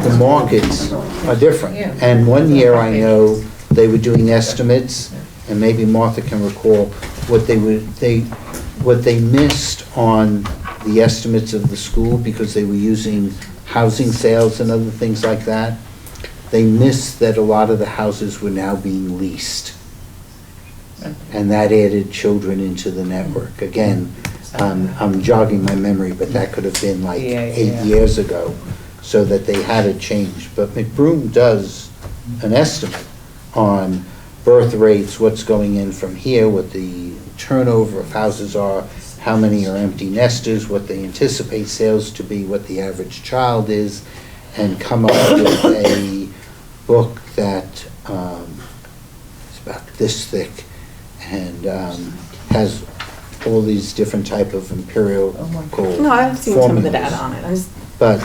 the markets are different. And one year I know they were doing estimates, and maybe Martha can recall what they missed on the estimates of the school, because they were using housing sales and other things like that. They missed that a lot of the houses were now being leased. And that added children into the network. Again, I'm jogging my memory, but that could have been like 8 years ago, so that they had a change. But McBroom does an estimate on birth rates, what's going in from here, what the turnover of houses are, how many are empty nesters, what they anticipate sales to be, what the average child is, and come up with a book that is about this thick and has all these different type of empirical formulas. No, I've seen some of the data on it. But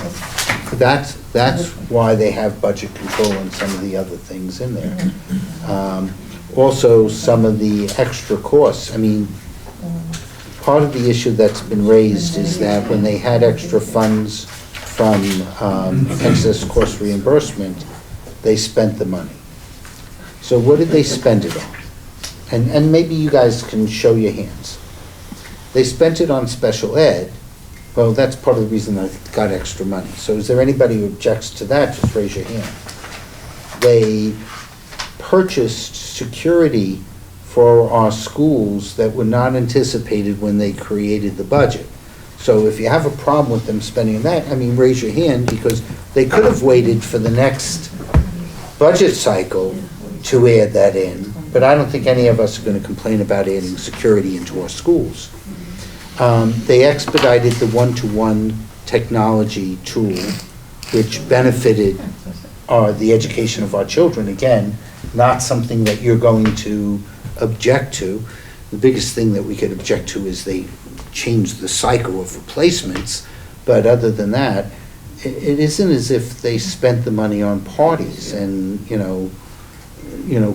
that's why they have budget control and some of the other things in there. Also, some of the extra costs, part of the issue that's been raised is that when they had extra funds from excess cost reimbursement, they spent the money. So what did they spend it on? And maybe you guys can show your hands. They spent it on special ed. Well, that's part of the reason I got extra money. So is there anybody who objects to that? Just raise your hand. They purchased security for our schools that were not anticipated when they created the budget. So if you have a problem with them spending that, raise your hand, because they could have waited for the next budget cycle to add that in, but I don't think any of us are going to complain about adding security into our schools. They expedited the one-to-one technology tool, which benefited the education of our children. Again, not something that you're going to object to. The biggest thing that we could object to is they changed the cycle of replacements, but other than that, it isn't as if they spent the money on parties and,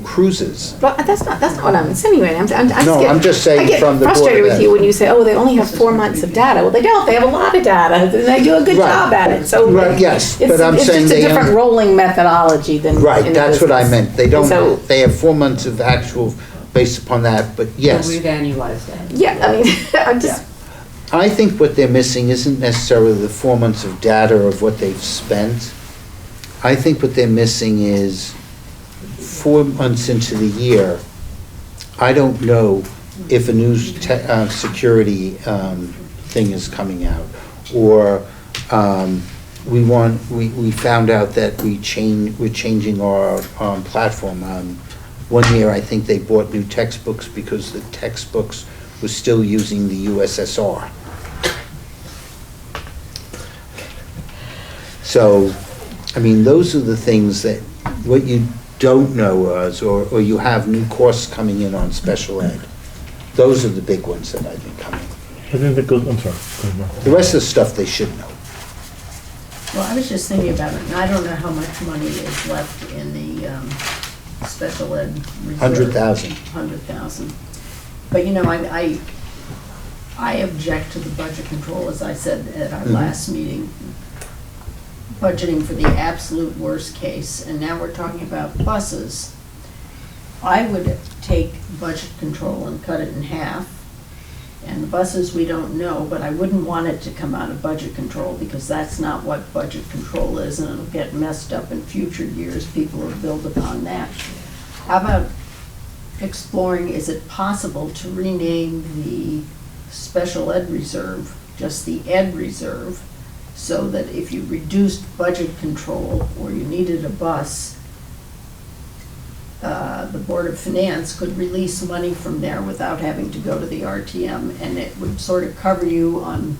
cruises. Well, that's not what I'm insinuating. No, I'm just saying I get from the Board frustrated of with Ed. you when you say, oh, they only have 4 months of data. Well, they don't. They have a lot of data, and they do a good Right. job at it. So Right, yes, it's, but I'm saying it's just they a different rolling methodology than Right, in the that's what I business. meant. They don't, So- they have 4 months of actual based upon that, but yes. We've annualized that. Yeah, I mean, I'm just, I think what they're missing isn't necessarily the 4 months of data of what they've spent. I think what they're missing is 4 months into the year, I don't know if a new security thing is coming out, or we found out that we're changing our platform. 1 year, I think they bought new textbooks because the textbooks were still using the USSR. So, I mean, those are the things that, what you don't know is, or you have new courses coming in on special ed. Those are the big ones that I think coming. I think that goes, I'm sorry. Go ahead, Mark. The rest of the stuff they should know. Well, I was just thinking about it, and I don't know how much money is left in the special ed reserve. 100,000. 100,000. But I object to the budget control, as I said at our last meeting, budgeting for the absolute worst case, and now we're talking about buses. I would take budget control and cut it in half. And the buses, we don't know, but I wouldn't want it to come out of budget control, because that's not what budget control is, and it'll get messed up in future years. People will build upon that. How about exploring, is it possible to rename the special ed reserve just the ed reserve, so that if you reduced budget control or you needed a bus, the Board of Finance could release money from there without having to go to the RTM, and it would sort of cover you on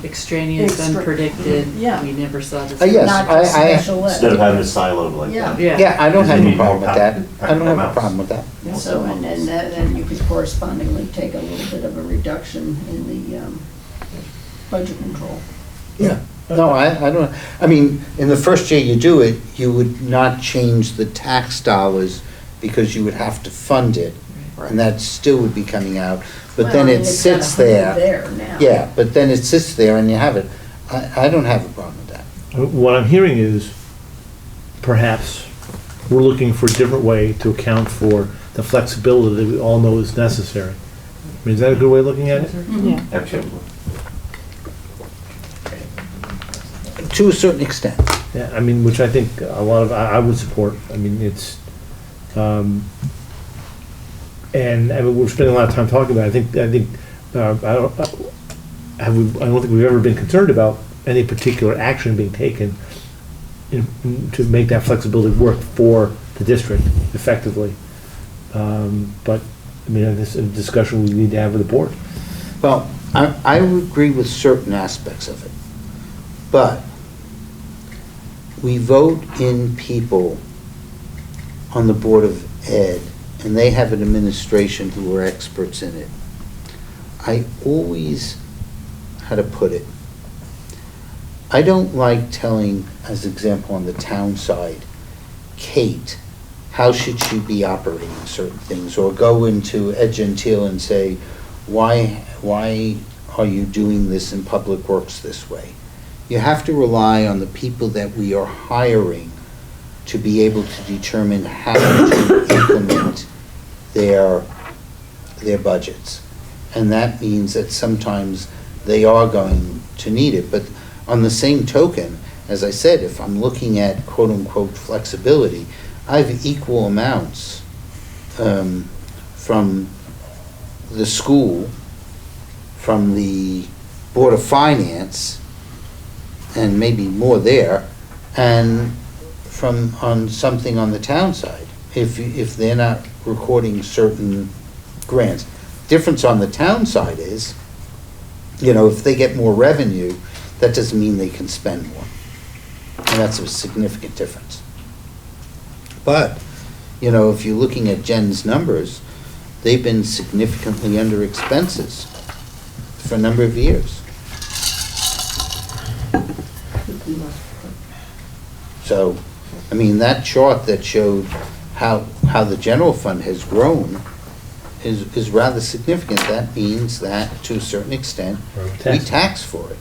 Extraneous, unpredicted, Yeah. we never saw this. Yes, not just I- special ed. Instead of having it siloed like Yeah. that. Yeah, I don't have Because a you problem need with that. more I don't have a amounts. problem with that. So, and then you could correspondingly take a little bit of a reduction in the budget control. Yeah. No, I don't, I mean, in the first year you do it, you would not change the tax dollars because you would have to fund it. And that still would be coming out, but then Well, it it's got sits 100 there. there now. Yeah, but then it sits there and you have it. I don't have a problem with that. What I'm hearing is perhaps we're looking for a different way to account for the flexibility that we all know is necessary. I mean, is that a good way of looking at it? yeah. Absolutely. To a certain extent. Yeah, I mean, which I think a lot of, I would support. I mean, it's, and I mean, we're spending a lot of time talking about it. I think, I don't think we've ever been concerned about any particular action being taken to make that flexibility work for the district effectively. But, I mean, this is a discussion we need to have with the board. Well, I would agree with certain aspects of it, but we vote in people on the Board of Ed, and they have an administration who are experts in it. I always, how to put it, I don't like telling, as example on the town side, Kate, how should she be operating certain things, or go into Ed Gentile and say, why are you doing this in Public Works this way? You have to rely on the people that we are hiring to be able to determine how to implement their budgets. And that means that sometimes they are going to need it. But on the same token, as I said, if I'm looking at quote-unquote flexibility, I have equal amounts from the school, from the Board of Finance, and maybe more there, and from, on something on the town side, if they're not recording certain grants. Difference on the town side is, if they get more revenue, that doesn't mean they can spend more. And that's a significant difference. But, if you're looking at Jen's numbers, they've been significantly under expenses for a number of years. So, I mean, that chart that showed how the general fund has grown is rather significant. That means that, to a certain extent, we tax for it.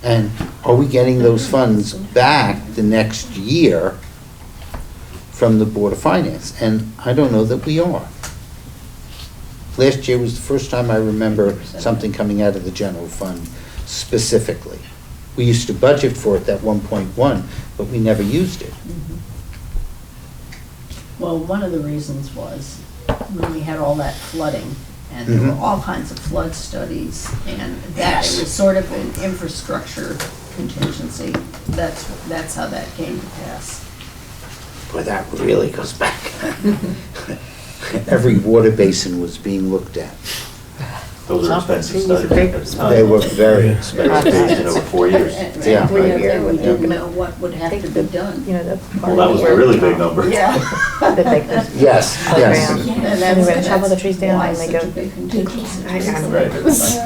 And are we getting those funds back the next year from the Board of Finance? And I don't know that we are. Last year was the first time I remember something coming out of the general fund specifically. We used to budget for it, that 1.1, but we never used it. Well, one of the reasons was when we had all that flooding, and there were all kinds of flood studies, and that it was sort of an infrastructure contingency. That's how that came to pass. Boy, that really goes back. Every water basin was being looked at. Those are expensive studies. They were very expensive. Phased in over 4 years. Yeah. We didn't know what would have to be done. You know, the. Well, that was a really big number. Yeah. That like this. Yes, yes. And And we're gonna chop all the trees down why and they such go. a big contingency. I remember this.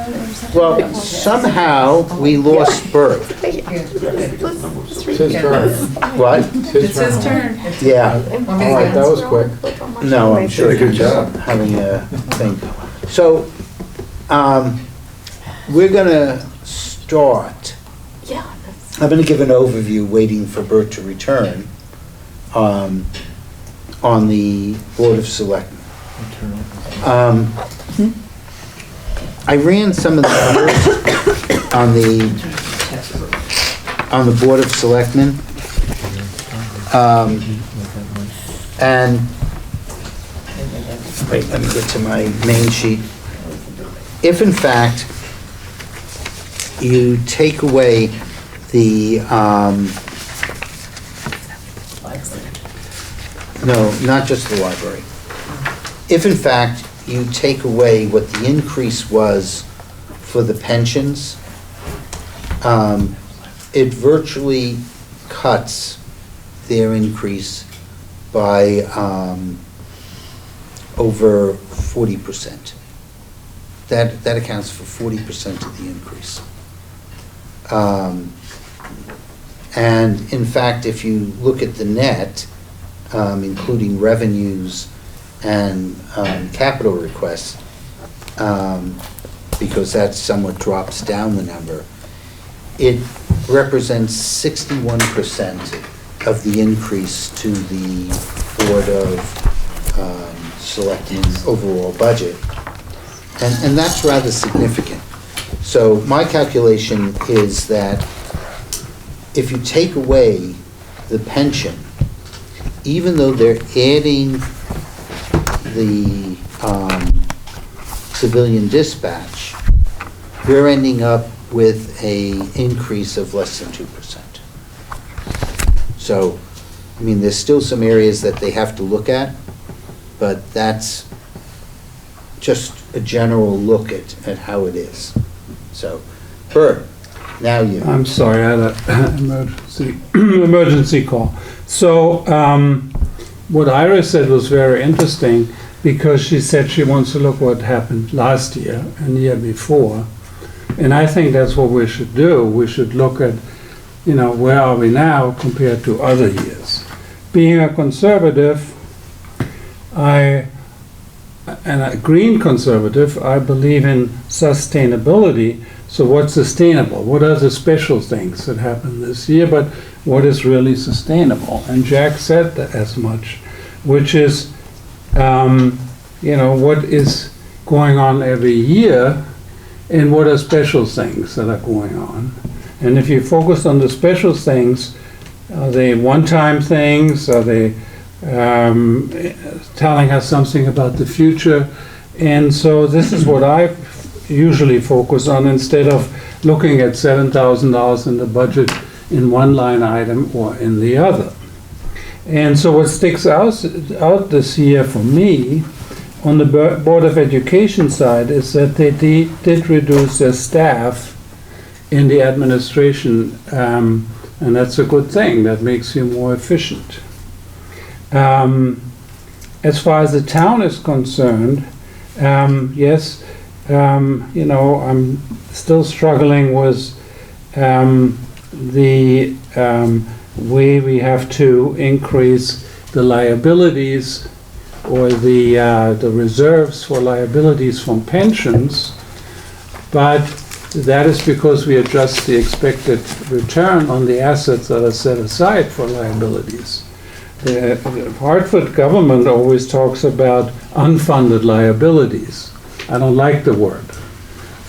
Well, somehow we lost Bert. It's his turn. What? It's his turn. Yeah. All right, that was quick. No, I'm sure. Good job. Having a thing. So, we're gonna start. Yeah. I'm gonna give an overview, waiting for Bert to return, on the Board of Selectmen. I ran some of the numbers on the Board of Selectmen. And, wait, let me get to my main sheet. If in fact you take away the, no, not just the library. If in fact you take away what the increase was for the pensions, it virtually cuts their increase by over 40%. That accounts for 40% of the increase. And in fact, if you look at the net, including revenues and capital requests, because that somewhat drops down the number, it represents 61% of the increase to the Board of Selectmen's overall budget. And that's rather significant. So my calculation is that if you take away the pension, even though they're adding the civilian dispatch, we're ending up with an increase of less than 2%. So, I mean, there's still some areas that they have to look at, but that's just a general look at how it is. So, Bert, now you. I'm sorry, I had an emergency call. So, what Iris said was very interesting, because she said she wants to look what happened last year and the year before. And I think that's what we should do. We should look at, where are we now compared to other years. Being a conservative, and a green conservative, I believe in sustainability. So what's sustainable? What are the special things that happened this year, but what is really sustainable? And Jack said that as much, which is, what is going on every year, and what are special things that are going on. And if you focus on the special things, are they one-time things? Are they telling us something about the future? And so this is what I usually focus on, instead of looking at $7,000 in the budget in one line item or in the other. And so what sticks out this year for me on the Board of Education side is that they did reduce their staff in the administration, and that's a good thing. That makes you more efficient. As far as the town is concerned, yes, I'm still struggling with the way we have to increase the liabilities or the reserves for liabilities from pensions, but that is because we adjust the expected return on the assets that are set aside for liabilities. The Hartford government always talks about unfunded liabilities. I don't like the word.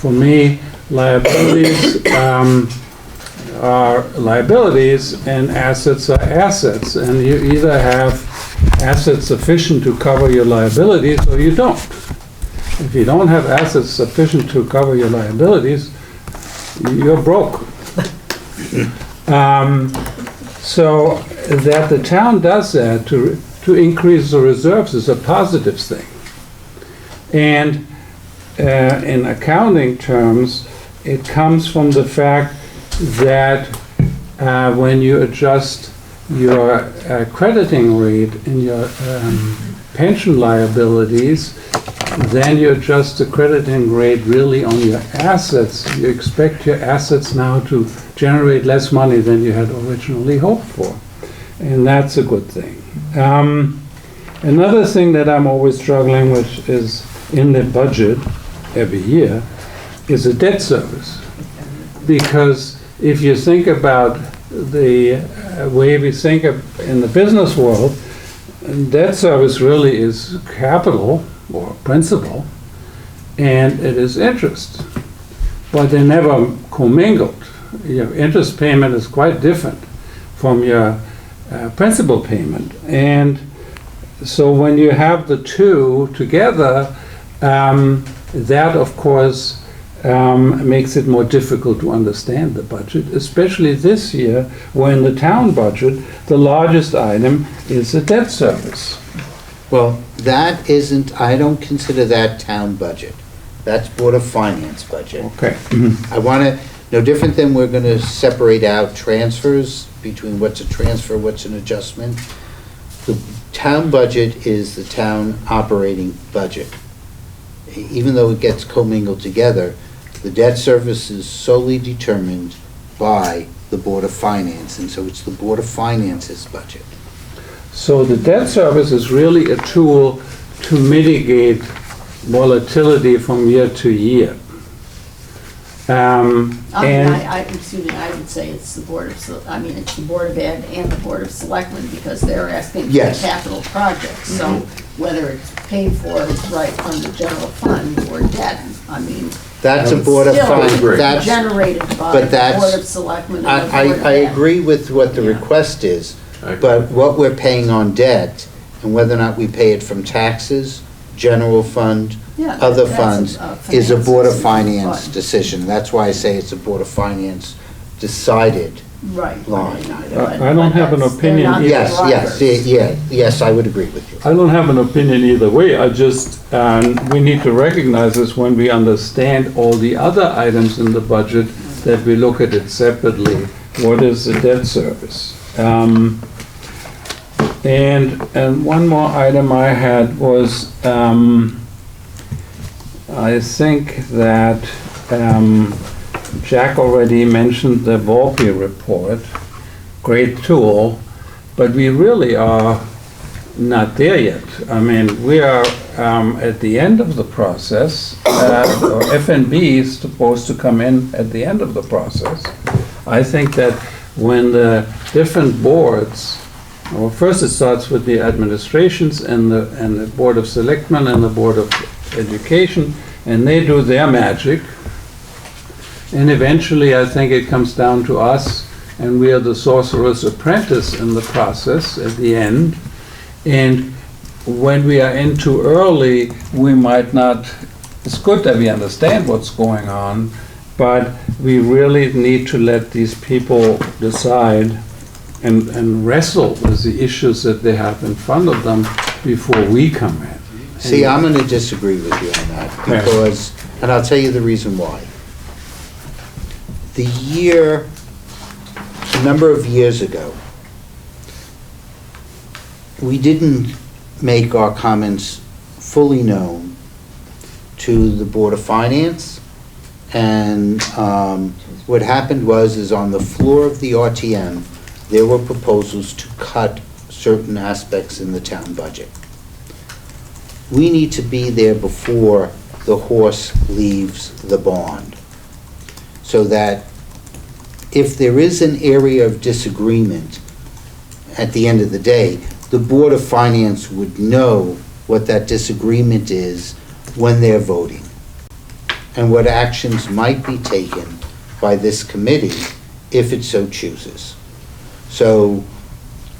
For me, liabilities are liabilities and assets are assets. And you either have assets sufficient to cover your liabilities or you don't. If you don't have assets sufficient to cover your liabilities, you're broke. So that the town does that to increase the reserves is a positive thing. And in accounting terms, it comes from the fact that when you adjust your crediting rate in your pension liabilities, then you adjust the crediting rate really on your assets. You expect your assets now to generate less money than you had originally hoped for. And that's a good thing. Another thing that I'm always struggling with is in the budget every year is a debt service. Because if you think about the way we think of in the business world, debt service really is capital or principal, and it is interest. But they're never commingled. Your interest payment is quite different from your principal payment. And so when you have the two together, that of course makes it more difficult to understand the budget, especially this year when the town budget, the largest item is the debt service. Well, that isn't, I don't consider that town budget. That's Board of Finance budget. Okay. I want to, no different than we're going to separate out transfers between what's a transfer, what's an adjustment. The town budget is the town operating budget. Even though it gets commingled together, the debt service is solely determined by the Board of Finance, and so it's the Board of Finance's budget. So the debt service is really a tool to mitigate volatility from year to year. Excuse me, I would say it's the Board of, it's the Board of Ed and the Board of Selectmen, because they're asking for Yes. capital projects. So whether it's paid for is right from the general fund or debt, That's a Board of still Finance. That's, generated by but the that's- Board of Selectmen and the Board of I Ed. agree with what the request is, but what we're paying on debt and whether or not we pay it from taxes, general fund, Yeah, other that's funds, a is a Board of finance Finance fund. decision. That's why I say it's a Board of Finance decided Right. line item. I don't have an opinion either. Yes, I would agree with you. I don't have an opinion either way. I just, we need to recognize this when we understand all the other items in the budget, that we look at it separately. What is the debt service? And one more item I had was, I think that Jack already mentioned the Volpe report, great tool, but we really are not there yet. We are at the end of the process, or FNB is supposed to come in at the end of the process. I think that when the different boards, well, first it starts with the administrations and the Board of Selectmen and the Board of Education, and they do their magic. And eventually, I think it comes down to us, and we are the sorcerer's apprentice in the process at the end. And when we are in too early, we might not, it's good that we understand what's going on, but we really need to let these people decide and wrestle with the issues that they have in front of them before we come in. See, I'm going to disagree with you on that, because, and I'll tell you the reason why. A number of years ago, we didn't make our comments fully known to the Board of Finance, and what happened is on the floor of the RTM, there were proposals to cut certain aspects in the town budget. We need to be there before the horse leaves the barn, so that if there is an area of disagreement, at the end of the day, the Board of Finance would know what that disagreement is when they're voting, and what actions might be taken by this committee if it so chooses. So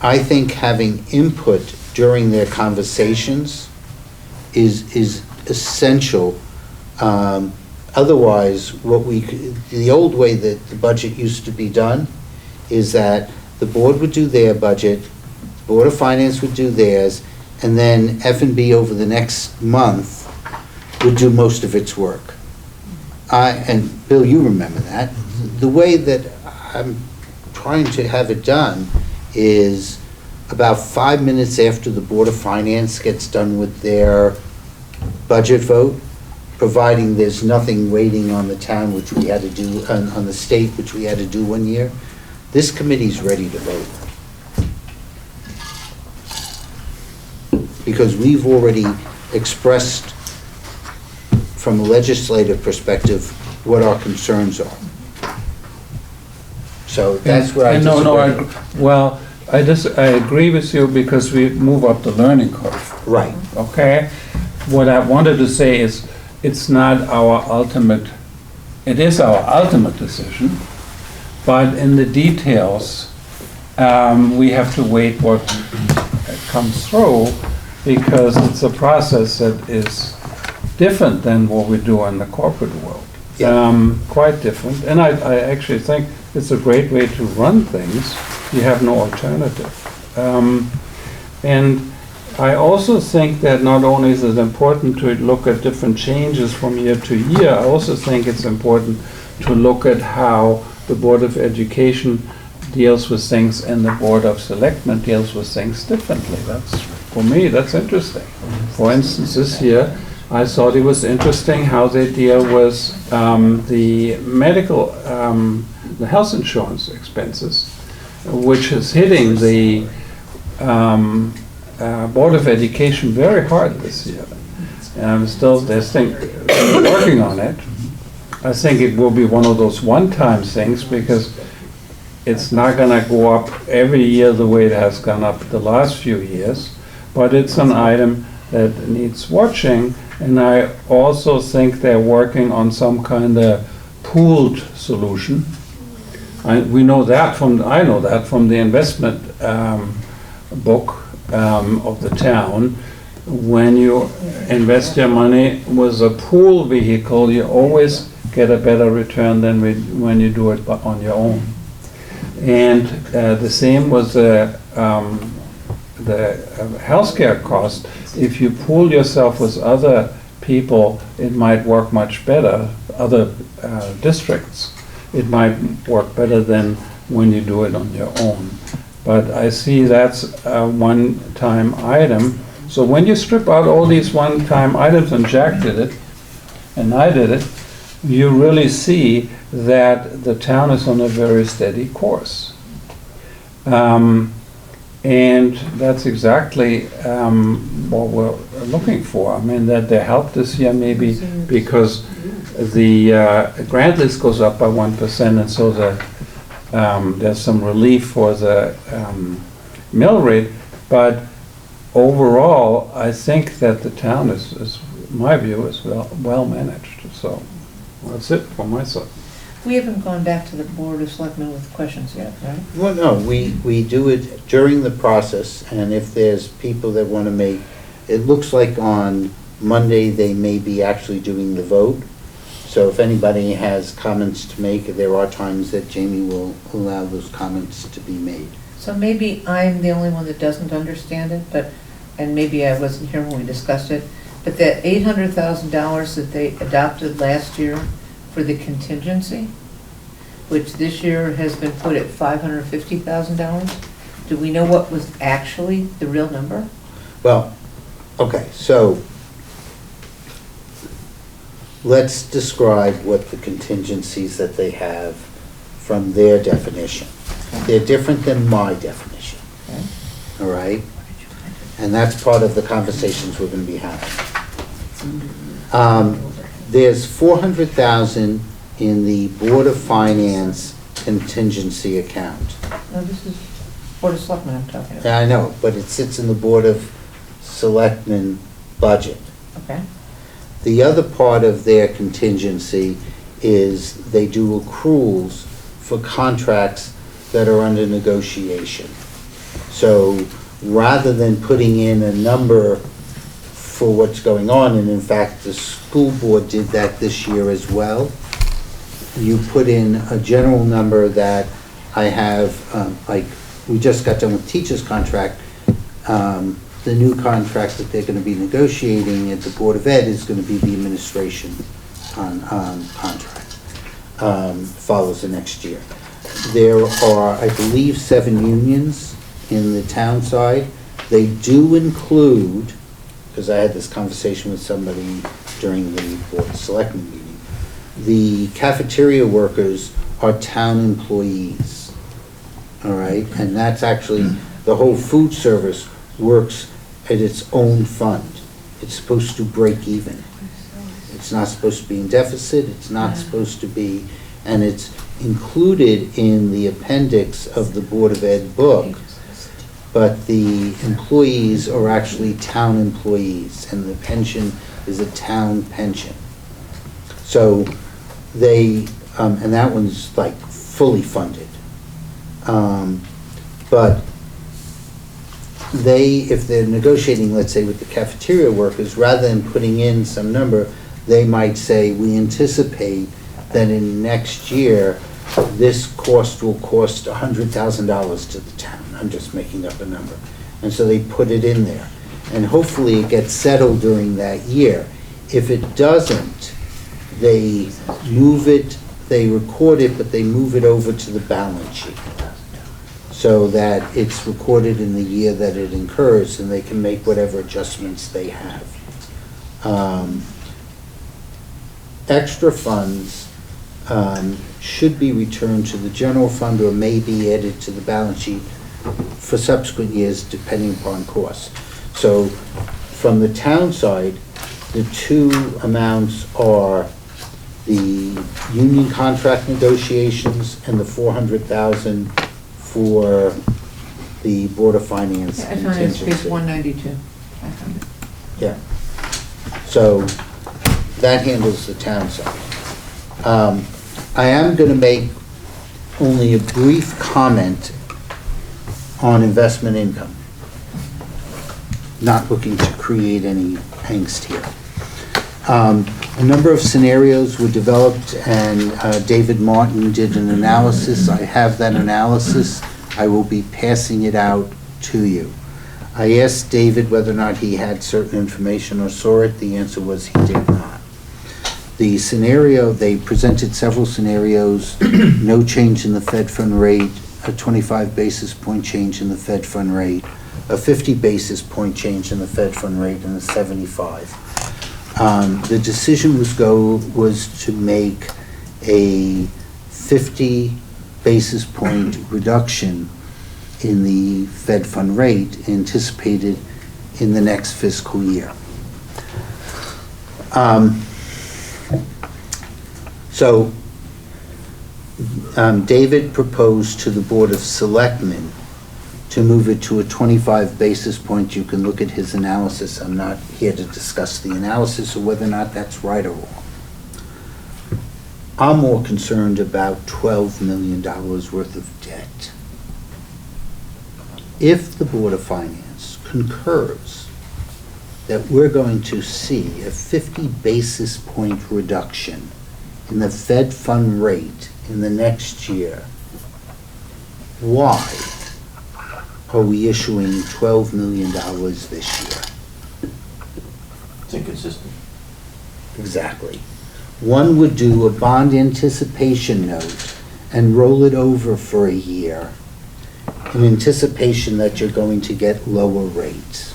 I think having input during their conversations is essential. Otherwise, the old way that the budget used to be done is that the board would do their budget, Board of Finance would do theirs, and then F&B over the next month would do most of its work. And Bill, you remember that. The way that I'm trying to have it done is about 5 minutes after the Board of Finance gets done with their budget vote, providing there's nothing waiting on the town, which we had to do, on the state, which we had to do one year, this committee's ready to vote. Because we've already expressed, from a legislative perspective, what our concerns are. So that's where I disagree. Well, I agree with you because we move up the learning curve. Right. Okay? What I wanted to say is, it's not our ultimate, it is our ultimate decision, but in the details, we have to wait what comes through, because it's a process that is different than what we do in the corporate world. Quite different. And I actually think it's a great way to run things. You have no alternative. And I also think that not only is it important to look at different changes from year to year, I also think it's important to look at how the Board of Education deals with things and the Board of Selectmen deals with things differently. That's, for me, that's interesting. For instance, this year, I thought it was interesting how they deal with the medical, the health insurance expenses, which is hitting the Board of Education very hard this year. Still, they're working on it. I think it will be one of those one-time things, because it's not going to go up every year the way it has gone up the last few years, but it's an item that needs watching. And I also think they're working on some kind of pooled solution. I know that from the investment book of the town. When you invest your money with a pool vehicle, you always get a better return than when you do it on your own. And the same with the healthcare cost. If you pool yourself with other people, it might work much better. Other districts, it might work better than when you do it on your own. But I see that's a one-time item. So when you strip out all these one-time items, and Jack did it, and I did it, you really see that the town is on a very steady course. And that's exactly what we're looking for. I mean, that they help this year maybe because the grant list goes up by 1%, and so there's some relief for the mill rate. But overall, I think that the town is my view, is well managed. So that's it from my side. We haven't gone back to the Board of Selectmen with questions yet, right? Well, no, we do it during the process, and if there's people that want to make, it looks like on Monday they may be actually doing the vote. So if anybody has comments to make, there are times that Jamie will allow those comments to be made. So maybe I'm the only one that doesn't understand it, and maybe I wasn't here when we discussed it, but that $800,000 that they adopted last year for the contingency, which this year has been put at $550,000, do we know what was actually the real number? Well, okay, so let's describe what the contingencies that they have from their definition. They're different than my definition. Okay. all right? And that's part of the conversations we're gonna be having. There's 400,000 in the Board of Finance contingency account. No, this is Board of Selectmen I'm talking about. Yeah, I know, but it sits in the Board of Selectmen budget. Okay. The other part of their contingency is they do accruals for contracts that are under negotiation. So rather than putting in a number for what's going on, and in fact, the school board did that this year as well, you put in a general number that I have, like, we just got done with teachers' contract. The new contract that they're gonna be negotiating at the Board of Ed is gonna be the administration contract. Follows the next year. There are, I believe, 7 unions in the town side. They do include, because I had this conversation with somebody during the Board of Selectmen meeting, the cafeteria workers are town employees, all right? And that's actually, the whole food service works at its own fund. It's supposed to break even. It's not supposed to be in deficit, it's not supposed to be, and it's included in the appendix of the Board of Ed book, but the employees are actually town employees, and the pension is a town pension. So they, and that one's like fully funded. But they, if they're negotiating, let's say, with the cafeteria workers, rather than putting in some number, they might say, we anticipate that in next year, this cost will cost $100,000 to the town. I'm just making up a number. And so they put it in there. And hopefully it gets settled during that year. If it doesn't, they move it, they record it, but they move it over to the balance sheet, so that it's recorded in the year that it incurs, and they can make whatever adjustments they have. Extra funds should be returned to the general fund or may be added to the balance sheet for subsequent years, depending upon costs. So from the town side, the two amounts are the union contract negotiations and the 400,000 for the Board of Finance Yeah, I found it, it's page contingency. 192. I found it. Yeah. So that handles the town side. I am going to make only a brief comment on investment income. Not looking to create any angst here. A number of scenarios were developed, and David Martin did an analysis. I have that analysis. I will be passing it out to you. I asked David whether or not he had certain information or saw it. The answer was he did not. The scenario, they presented several scenarios, no change in the Fed fund rate, a 25 basis point change in the Fed fund rate, a 50 basis point change in the Fed fund rate, and a 75. The decision was to make a 50 basis point reduction in the Fed fund rate anticipated in the next fiscal year. So David proposed to the Board of Selectmen to move it to a 25 basis point. You can look at his analysis. I'm not here to discuss the analysis or whether or not that's right or wrong. I'm more concerned about $12 million worth of debt. If the Board of Finance concurs that we're going to see a 50 basis point reduction in the Fed fund rate in the next year, why are we issuing $12 million this year? It's inconsistent. Exactly. One would do a bond anticipation note and roll it over for a year in anticipation that you're going to get lower rates.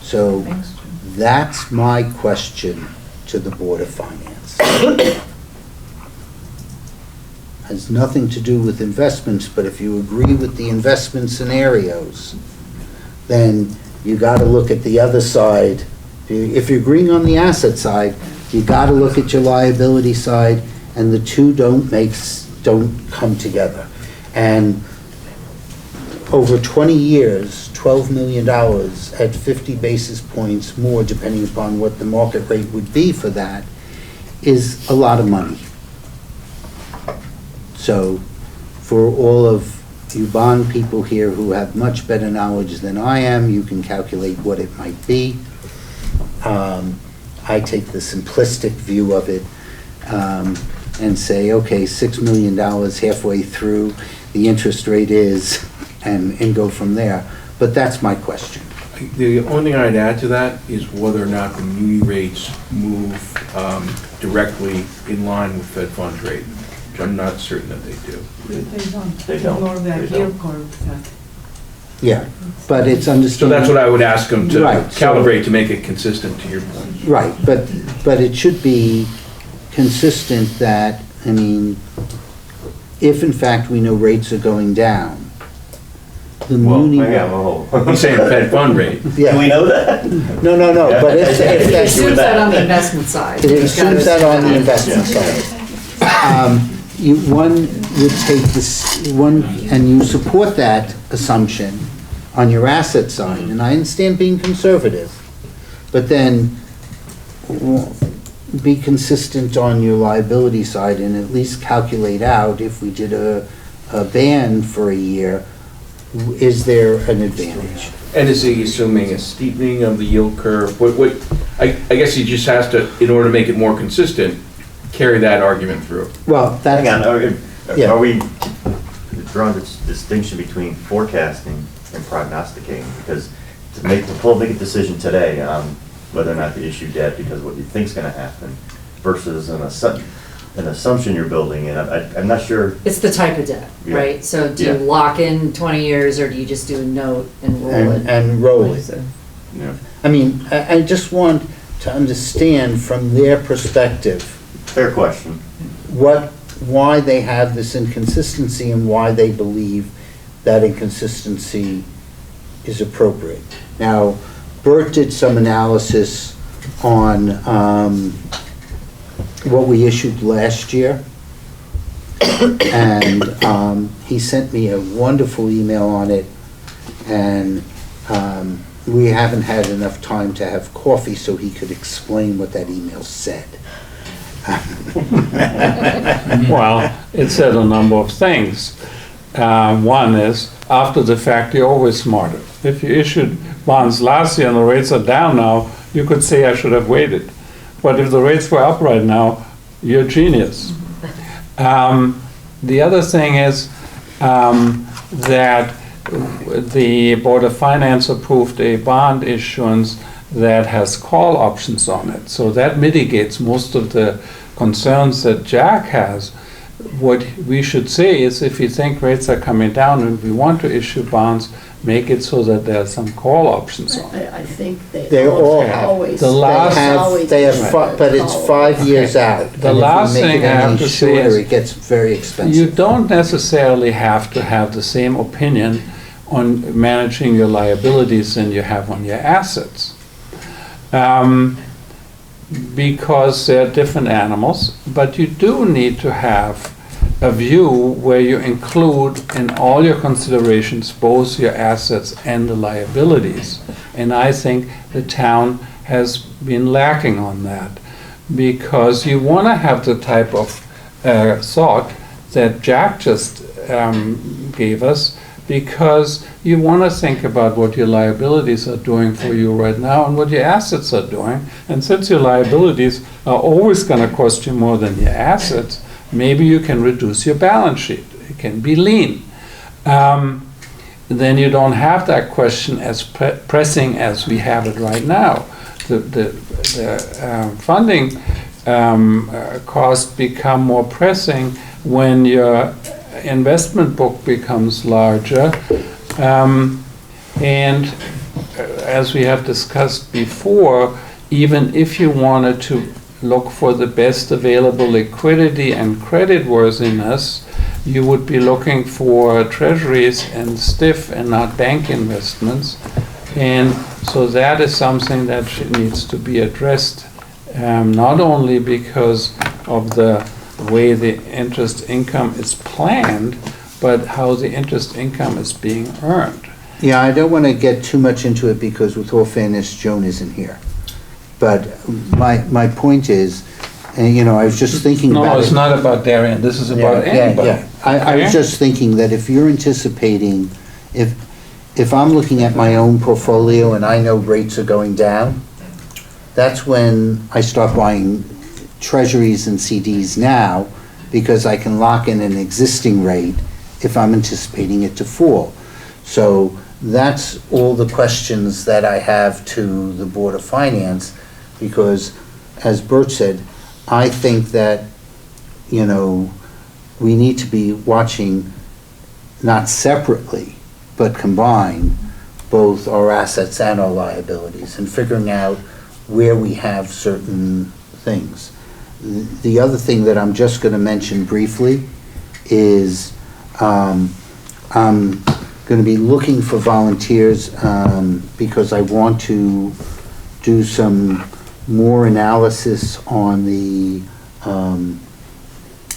So that's my question to the Board of Finance. I has nothing to do with investments, but if you agree with the investment scenarios, then you gotta look at the other side. If you're agreeing on the asset side, you gotta look at your liability side, and the two don't come together. And over 20 years, $12 million at 50 basis points more, depending upon what the market rate would be for that, is a lot of money. So for all of you bond people here who have much better knowledge than I am, you can calculate what it might be. I take the simplistic view of it and say, okay, $6 million halfway through, the interest rate is, and go from there. But that's my question. The only thing I'd add to that is whether or not the muni rates move directly in line with Fed funds rate, which I'm not certain that they do. They don't. Ignore the yield curve. Yeah, but it's So understandable. that's what I would ask them to Right, so- calibrate to make it consistent to your point. Right, but it should be consistent that, I mean, if in fact we know rates are going down, the Well, muni. yeah, well. He's saying Fed fund rate. Do Yeah, we know that? no, but if It that's. assumes that on the investment side. It assumes that on the investment side. One would take this, and you support that assumption on your asset side, and I understand being conservative, but then be consistent on your liability side and at least calculate out, if we did a ban for a year, is there an advantage? And is he assuming a steepening of the yield curve? I guess he just has to, in order to make it more consistent, carry that argument through. Well, Hang on, that's, yeah. are we drawing this distinction between forecasting and prognosticating? Because to make a decision today on whether or not to issue debt because of what you think's gonna happen versus an assumption you're building in, I'm not sure. It's the type of debt, Yeah. right? So do you Yeah. lock in 20 years or do you just do a note and roll it? and roll it. Yeah. I mean, I just want to understand from their perspective, Fair question. why they have this inconsistency and why they believe that inconsistency is appropriate. Now, Bert did some analysis on what we issued last year, and he sent me a wonderful email on it, and we haven't had enough time to have coffee so he could explain what that email said. Well, it said a number of things. One is, after the fact, you're always smarter. If you issued bonds last year and the rates are down now, you could say I should have waited. But if the rates were up right now, you're a genius. The other thing is that the Board of Finance approved a bond issuance that has call options on it. So that mitigates most of the concerns that Jack has. What we should say is, if you think rates are coming down and we want to issue bonds, make it so that there are some call options on it. I think They all have. always. The last- They have, but it's 5 years out. The And if we last make it thing I have any to say shorter, is, it gets very You expensive. don't necessarily have to have the same opinion on managing your liabilities than you have on your assets. Because they're different animals, but you do need to have a view where you include in all your considerations both your assets and the liabilities. And I think the town has been lacking on that, because you want to have the type of thought that Jack just gave us, because you want to think about what your liabilities are doing for you right now and what your assets are doing. And since your liabilities are always going to cost you more than your assets, maybe you can reduce your balance sheet. It can be lean. Then you don't have that question as pressing as we have it right now. The funding costs become more pressing when your investment book becomes larger. And as we have discussed before, even if you wanted to look for the best available liquidity and creditworthiness, you would be looking for treasuries and stiff and not bank investments. And so that is something that needs to be addressed, not only because of the way the interest income is planned, but how the interest income is being earned. Yeah, I don't want to get too much into it because with all fairness, Joan isn't here. But my point is, and you know, I was just thinking about it. No, it's not about Darien, this is about anybody. Yeah. I was Okay? just thinking that if you're anticipating, if I'm looking at my own portfolio and I know rates are going down, that's when I start buying treasuries and CDs now, because I can lock in an existing rate if I'm anticipating it to fall. So that's all the questions that I have to the Board of Finance, because as Bert said, I think that, you know, we need to be watching not separately, but combined, both our assets and our liabilities, and figuring out where we have certain things. The other thing that I'm just going to mention briefly is I'm going to be looking for volunteers because I want to do some more analysis on the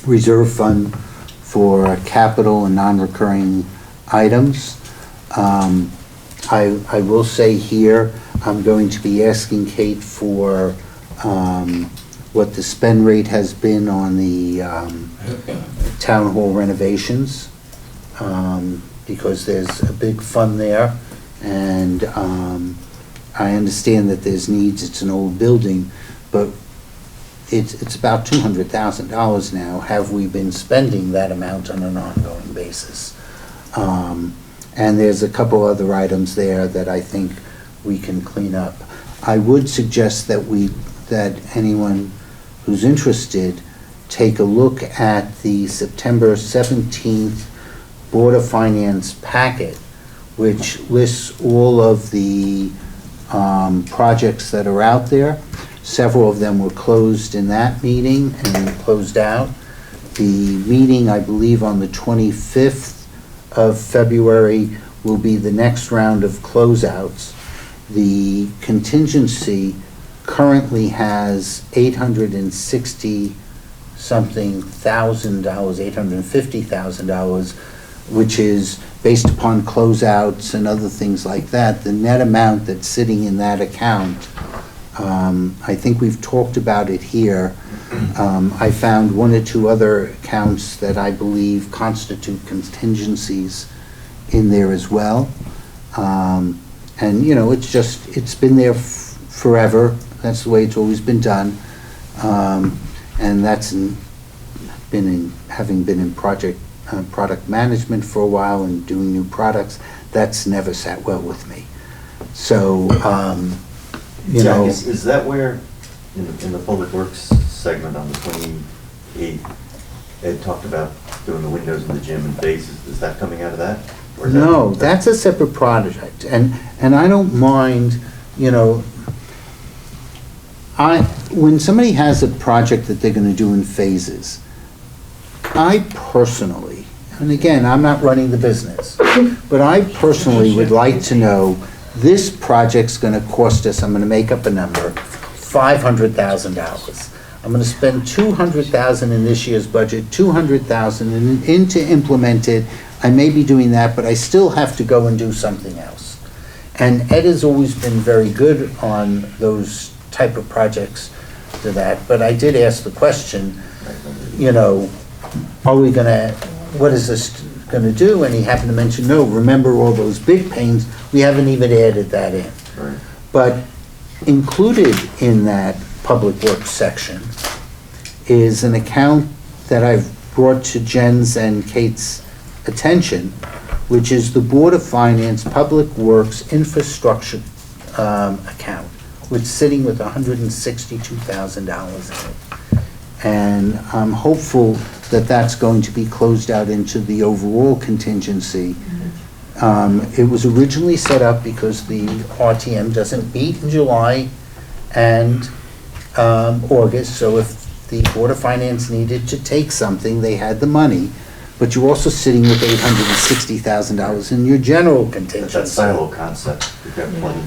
reserve fund for capital and non-recurring items. I will say here, I'm going to be asking Kate for what the spend rate has been on the town hall renovations, because there's a big fund there, and I understand that there's needs, it's an old building, but it's about $200,000 now. Have we been spending that amount on an ongoing basis? And there's a couple other items there that I think we can clean up. I would suggest that anyone who's interested take a look at the September 17th Board of Finance packet, which lists all of the projects that are out there. Several of them were closed in that meeting and closed out. The meeting, I believe, on the 25th of February will be the next round of closeouts. The contingency currently has $860-something thousand dollars, $850,000, which is based upon closeouts and other things like that. The net amount that's sitting in that account, I think we've talked about it here. I found one or two other accounts that I believe constitute contingencies in there as well. And, you know, it's been there forever. That's the way it's always been done. And that's having been in product management for a while and doing new products, that's never sat well with me. So, you Jack, know. is that where, in the Public Works segment on the 28th, Ed talked about doing the windows in the gym and bases, is that coming out of that? Or is No, that's a separate project, and I don't mind, you know, when somebody has a project that they're gonna do in phases, I personally, and again, I'm not running the business, but I personally would like to know, this project's gonna cost us, I'm gonna make up a number, $500,000. I'm gonna spend $200,000 in this year's budget, $200,000 in to implement it. I may be doing that, but I still have to go and do something else. And Ed has always been very good on those type of projects to that, but I did ask the question, you know, are we gonna, what is this gonna do? And he happened to mention, no, remember all those big pains, we haven't even added that in. Right. But included in that Public Works section is an account that I've brought to Jen's and Kate's attention, which is the Board of Finance Public Works Infrastructure account, which is sitting with $162,000 in it. And I'm hopeful that that's going to be closed out into the overall contingency. It was originally set up because the RTM doesn't meet in July and August, so if the Board of Finance needed to take something, they had the money. but you're also sitting with $860,000 in your general That's that contingency. silo concept. We've got plenty.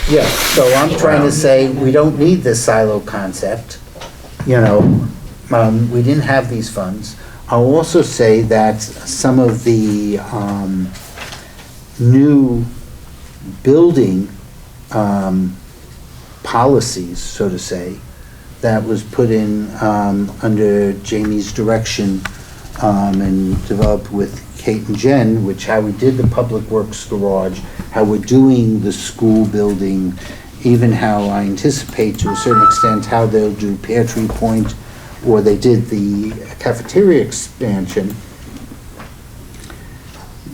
Yeah, so I'm trying to say, we don't need this silo concept, you know, we didn't have these funds. I'll also say that some of the new building policies, so to say, that was put in under Jamie's direction and developed with Kate and Jen, which how we did the public works garage, how we're doing the school building, even how I anticipate to a certain extent how they'll do Pear Tree Point, or they did the cafeteria expansion,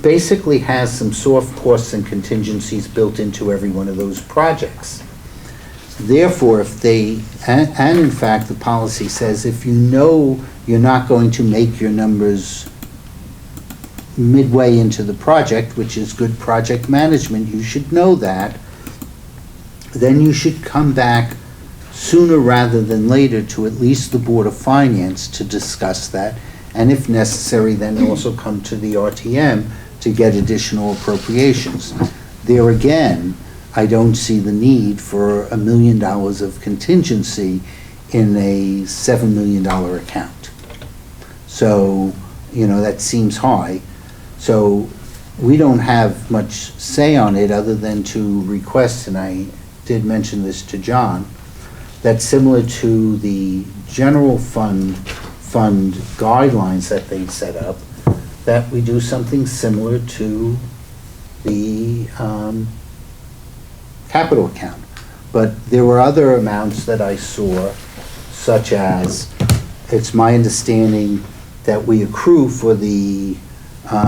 basically has some soft costs and contingencies built into every one of those projects. Therefore, if they, and in fact, the policy says if you know you're not going to make your numbers midway into the project, which is good project management, you should know that, then you should come back sooner rather than later to at least the Board of Finance to discuss that, and if necessary, then also come to the RTM to get additional appropriations. There again, I don't see the need for $1 million of contingency in a $7 million account. So, you know, that seems high. So we don't have much say on it other than to request, and I did mention this to John, that similar to the general fund guidelines that they set up, that we do something similar to the capital account. But there were other amounts that I saw, such as, it's my understanding that we accrue for the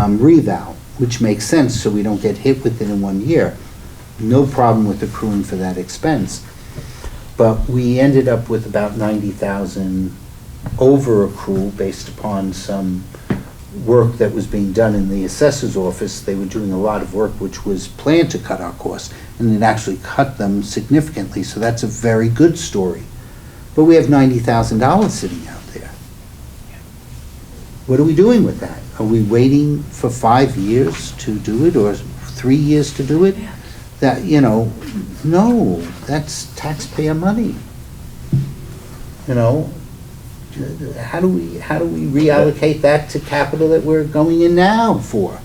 reval, which makes sense, so we don't get hit with it in 1 year. No problem with accruing for that expense. But we ended up with about 90,000 over accrual based upon some work that was being done in the assessor's office. They were doing a lot of work which was planned to cut our costs, and it actually cut them significantly, so that's a very good story. But we have $90,000 sitting out there. What are we doing with that? Are we waiting for 5 years to do it, or 3 years to do it? That, you know, no, that's taxpayer money. You know, how do we reallocate that to capital that we're going in now for?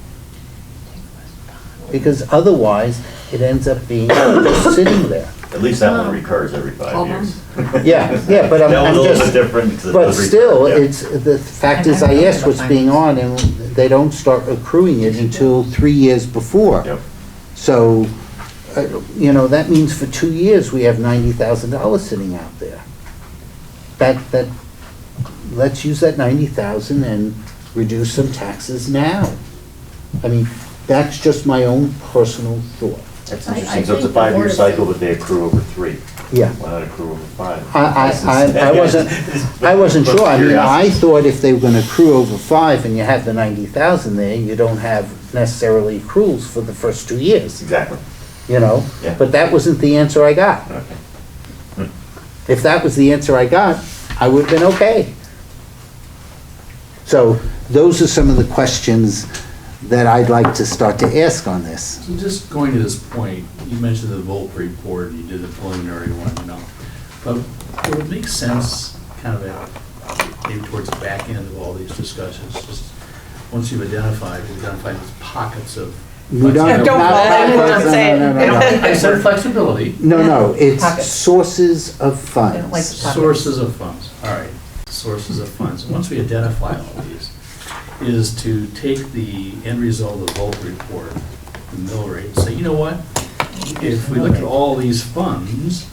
Because otherwise, it ends up being just sitting there. At least that one recurs every 5 years. Yeah, but I'm That one's a little just, bit different. 'Cause it but does recur, still, yeah. it's, the fact is, I asked what's being on, and they don't start accruing it until 3 years before. Yep. So, you know, that means for 2 years, we have $90,000 sitting out there. That, let's use that 90,000 and reduce some taxes now. I mean, that's just my own personal thought. That's I interesting. So it's a think the 5-year Board of- cycle, but they accrue over 3. Yeah. Why not accrue over 5? I wasn't sure. I mean, I thought if they were gonna accrue over 5 and you have the 90,000 there, you don't have necessarily accruals for the first 2 years, Exactly. you know? Yeah. But that wasn't the answer I got. Okay. If that was the answer I got, I would've been okay. So, those are some of the questions that I'd like to start to ask on this. So just going to this point, you mentioned the Volk report, you did the preliminary one, you know. But it would make sense, kind of maybe towards the back end of all these discussions, just once you've identified these pockets of. We don't. Don't not- say it. no, no, no. I said flexibility. No, it's Pockets. sources of funds. I don't like the pockets. Sources of funds, all right, sources of funds. Once we identify all these, is to take the end result of the Volk report, the mill rate, and say, you know what? If we look at all these funds,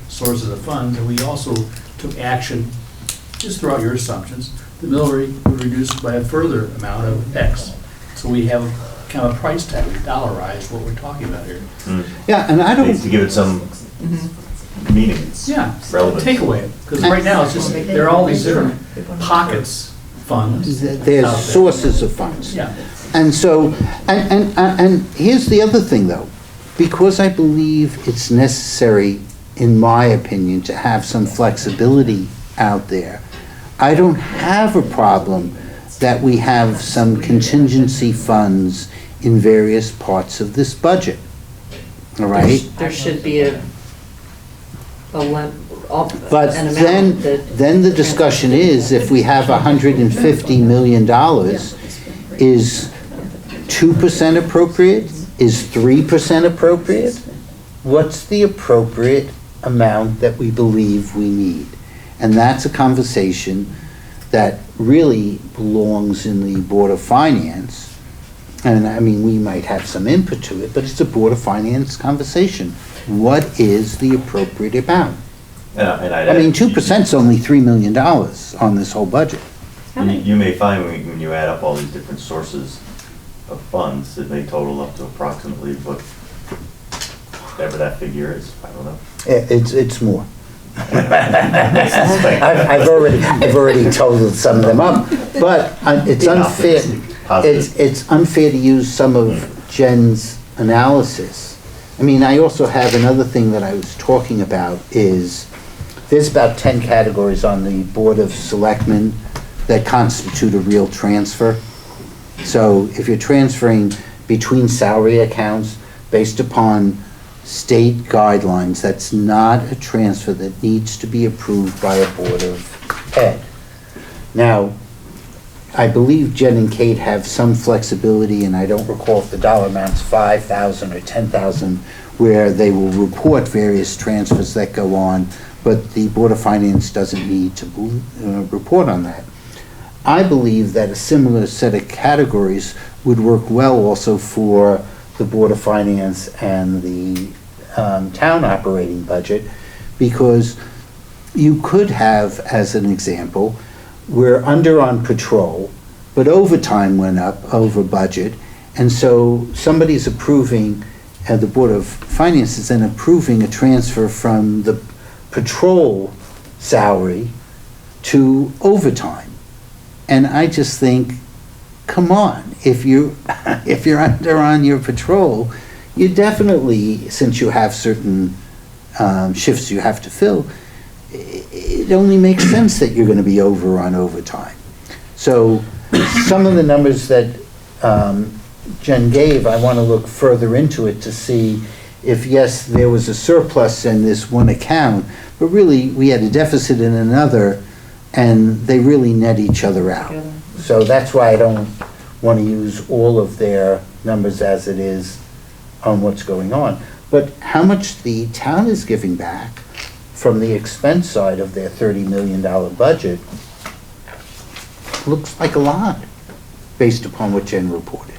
sources of funds, and we also took action, just throw out your assumptions, the mill rate would reduce by a further amount of X. So we have kind of a price tag, we dollarize what we're talking about here. Yeah, and I Needs to don't, give it some meaning. Yeah, Relevant. take away, because right now, it's just, there are all these different pockets, funds. there's out there. sources of funds. Yeah. And so, and here's the other thing though, because I believe it's necessary, in my opinion, to have some flexibility out there, I don't have a problem that we have some contingency funds in various parts of this budget. All right? There should be a But an then, amount that. then the discussion is, if we have $150 million, is 2% appropriate? Is 3% appropriate? What's the appropriate amount that we believe we need? And that's a conversation that really belongs in the Board of Finance. And I mean, we might have some input to it, but it's a Board of Finance conversation. What is the appropriate amount? I mean, 2% is only $3 million on this whole budget. You may find when you add up all these different sources of funds, it may total up to approximately whatever that figure is, I don't know. It's more. I've already totaled some of them up, but it's unfair. It's unfair to use some of Jen's analysis. I mean, I also have another thing that I was talking about is there's about 10 categories on the Board of Selectmen that constitute a real transfer. So if you're transferring between salary accounts based upon state guidelines, that's not a transfer that needs to be approved by a Board of Ed. Now, I believe Jen and Kate have some flexibility, and I don't recall if the dollar amount's 5,000 or 10,000, where they will report various transfers that go on, but the Board of Finance doesn't need to report on that. I believe that a similar set of categories would work well also for the Board of Finance and the town operating budget, because you could have, as an example, we're under on patrol, but overtime went up over budget, and so somebody's approving, the Board of Finance is then approving a transfer from the patrol salary to overtime. And I just think, come on, if you're under on your patrol, you definitely, since you have certain shifts you have to fill, it only makes sense that you're going to be over on overtime. So some of the numbers that Jen gave, I want to look further into it to see if, yes, there was a surplus in this one account, but really we had a deficit in another, and they really net each other out. So that's why I don't want to use all of their numbers as it is on what's going on. But how much the town is giving back from the expense side of their $30 million budget looks like a lot, based upon what Jen reported.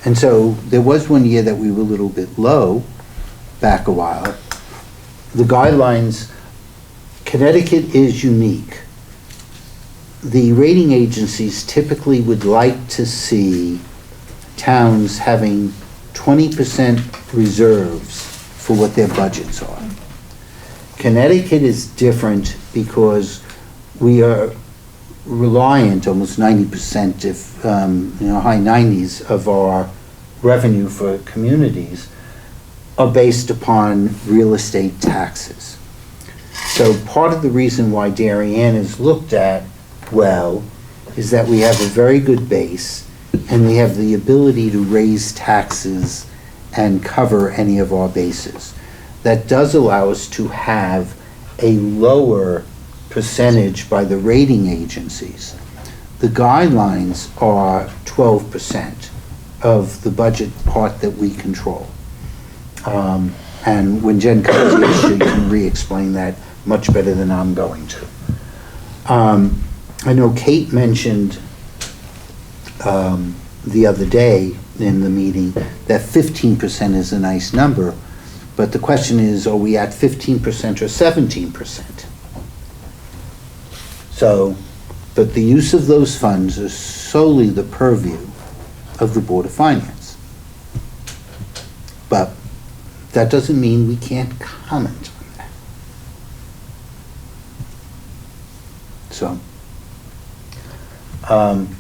And so there was one year that we were a little bit low, back a while. The guidelines, Connecticut is unique. The rating agencies typically would like to see towns having 20% reserves for what their budgets are. Connecticut is different because we are reliant, almost 90%, if high 90s of our revenue for communities are based upon real estate taxes. So part of the reason why Darien is looked at well is that we have a very good base and we have the ability to raise taxes and cover any of our bases. That does allow us to have a lower percentage by the rating agencies. The guidelines are 12% of the budget part that we control. And when Jen comes here, she can re-explain that much better than I'm going to. I know Kate mentioned the other day in the meeting that 15% is a nice number, but the question is, are we at 15% or 17%? So, but the use of those funds is solely the purview of the Board of Finance. But that doesn't mean we can't comment on that. So, I'm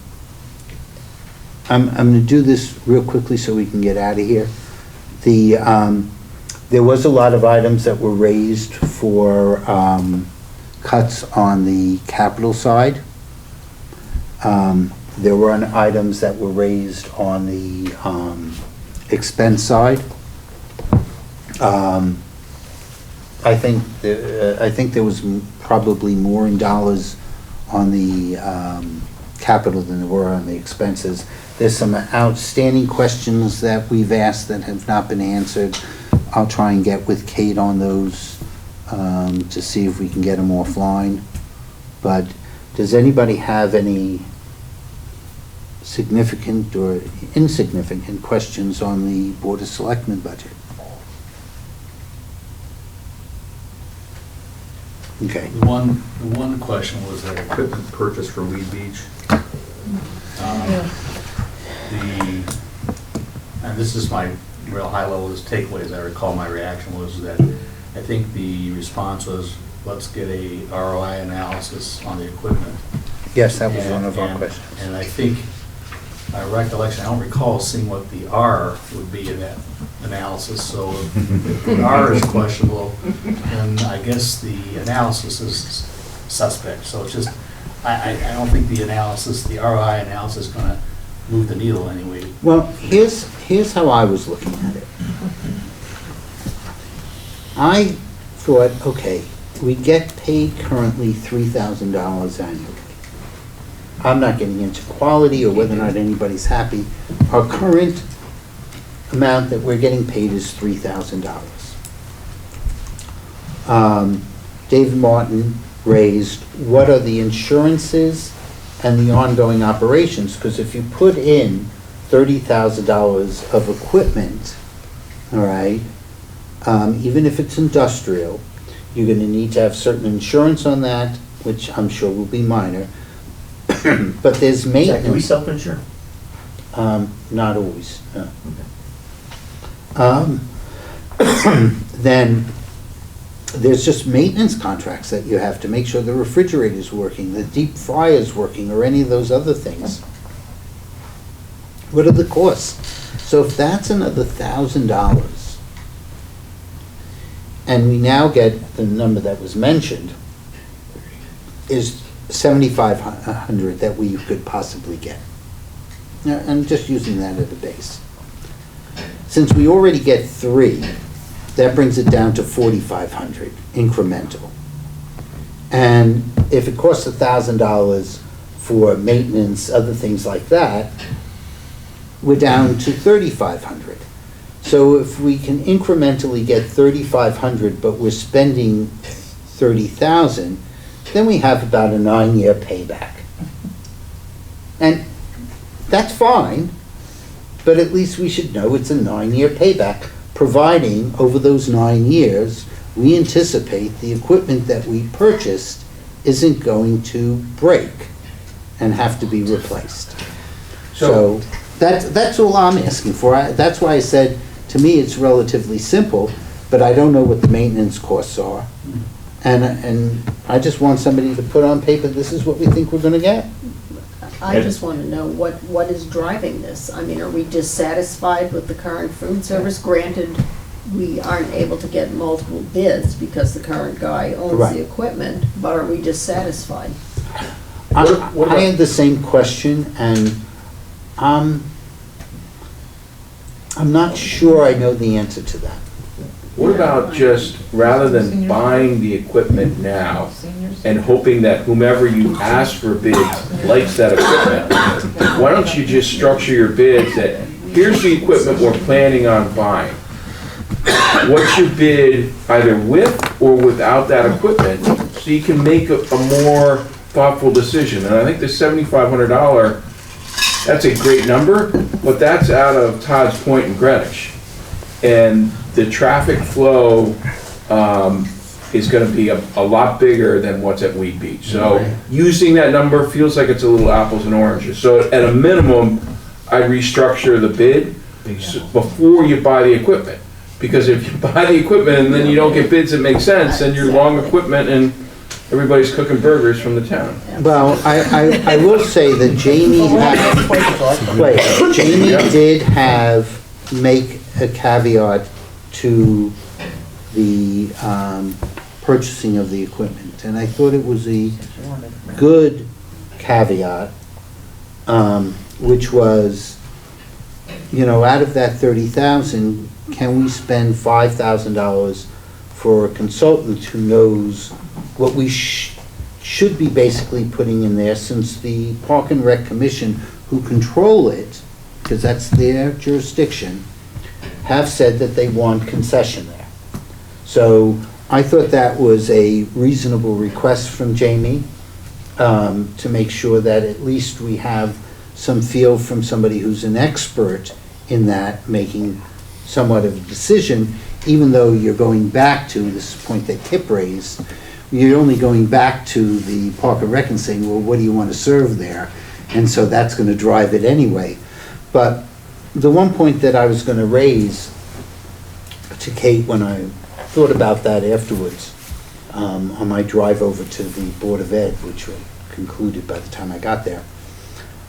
going to do this real quickly so we can get out of here. There was a lot of items that were raised for cuts on the capital side. There were items that were raised on the expense side. I think there was probably more in dollars on the capital than there were on the expenses. There's some outstanding questions that we've asked that have not been answered. I'll try and get with Kate on those to see if we can get them offline. But does anybody have any significant or insignificant questions on the Board of Selectmen budget? Okay. The one question was that equipment purchase for Weed Beach. And this is my real high level, this takeaway, as I recall my reaction was that I think the response was, let's get a ROI analysis on the equipment. Yes, that was one of our questions. And I think, my recollection, I don't recall seeing what the R would be in that analysis, so if the R is questionable, then I guess the analysis is suspect. So it's just, I don't think the analysis, the ROI analysis is gonna move the needle anyway. Well, here's how I was looking at it. I thought, okay, we get paid currently $3,000 annually. I'm not getting into quality or whether or not anybody's happy. Our current amount that we're getting paid is $3,000. David Martin raised, what are the insurances and the ongoing operations? Because if you put in $30,000 of equipment, all right, even if it's industrial, you're going to need to have certain insurance on that, which I'm sure will be minor. But there's maintenance. Jack, do we self-insure? Not always, no. Then there's just maintenance contracts that you have to make sure the refrigerator's working, the deep fryer's working, or any of those other things. What are the costs? So if that's another $1,000, and we now get the number that was mentioned, is $7,500 that we could possibly get. Now, I'm just using that as a base. Since we already get 3, that brings it down to $4,500 incremental. And if it costs $1,000 for maintenance, other things like that, we're down to $3,500. So if we can incrementally get $3,500, but we're spending $30,000, then we have about a 9-year payback. And that's fine, but at least we should know it's a 9-year payback, providing over those 9 years, we anticipate the equipment that we purchased isn't going to break and have to be replaced. So that's all I'm asking for. That's why I said, to me, it's relatively simple, but I don't know what the maintenance costs are. And I just want somebody to put on paper, this is what we think we're gonna get. I just want to know what is driving this. I mean, are we dissatisfied with the current food service? Granted, we aren't able to get multiple bids because the current guy owns Right. the equipment, but are we dissatisfied? I had the same question, and I'm not sure I know the answer to that. What about just, rather than buying the equipment now and hoping that whomever you ask for bids likes that equipment, why don't you just structure your bids that, here's the equipment we're planning on buying. What's your bid either with or without that equipment, so you can make a more thoughtful decision. And I think the $7,500, that's a great number, but that's out of Todd's Point in Greenwich. And the traffic flow is gonna be a lot bigger than what's at Weed Beach. So using that number feels like it's a little apples and oranges. So at a minimum, I restructure the bid before you buy the equipment. Because if you buy the equipment and then you don't get bids that make sense, then you're long equipment and everybody's cooking burgers from the town. Well, I will say that Jamie did make a caveat to the purchasing of the equipment. And I thought it was a good caveat which was, out of that 30,000, can we spend $5,000 for a consultant who knows what we should be basically putting in there, since the Park and Rec Commission, who control it, because that's their jurisdiction, have said that they want concession there. So I thought that was a reasonable request from Jamie, to make sure that at least we have some feel from somebody who's an expert in that, making somewhat of a decision, even though you're going back to this point that Kip raised, you're only going back to the Park and Rec and saying, well, what do you want to serve there? And so that's going to drive it anyway. But the one point that I was going to raise to Kate when I thought about that afterwards, on my drive over to the Board of Ed, which concluded by the time I got there,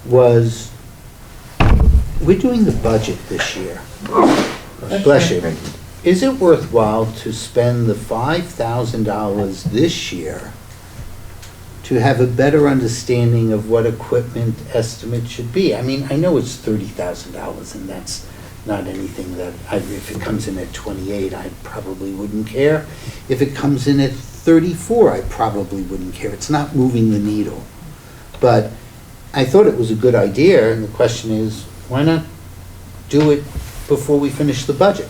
was we're doing the budget this year. Bless you. Is it worthwhile to spend the $5,000 this year to have a better understanding of what equipment estimate should be? I mean, I know it's $30,000, and that's not anything that, if it comes in at 28, I probably wouldn't care. If it comes in at 34, I probably wouldn't care. It's not moving the needle. But I thought it was a good idea, and the question is, why not do it before we finish the budget?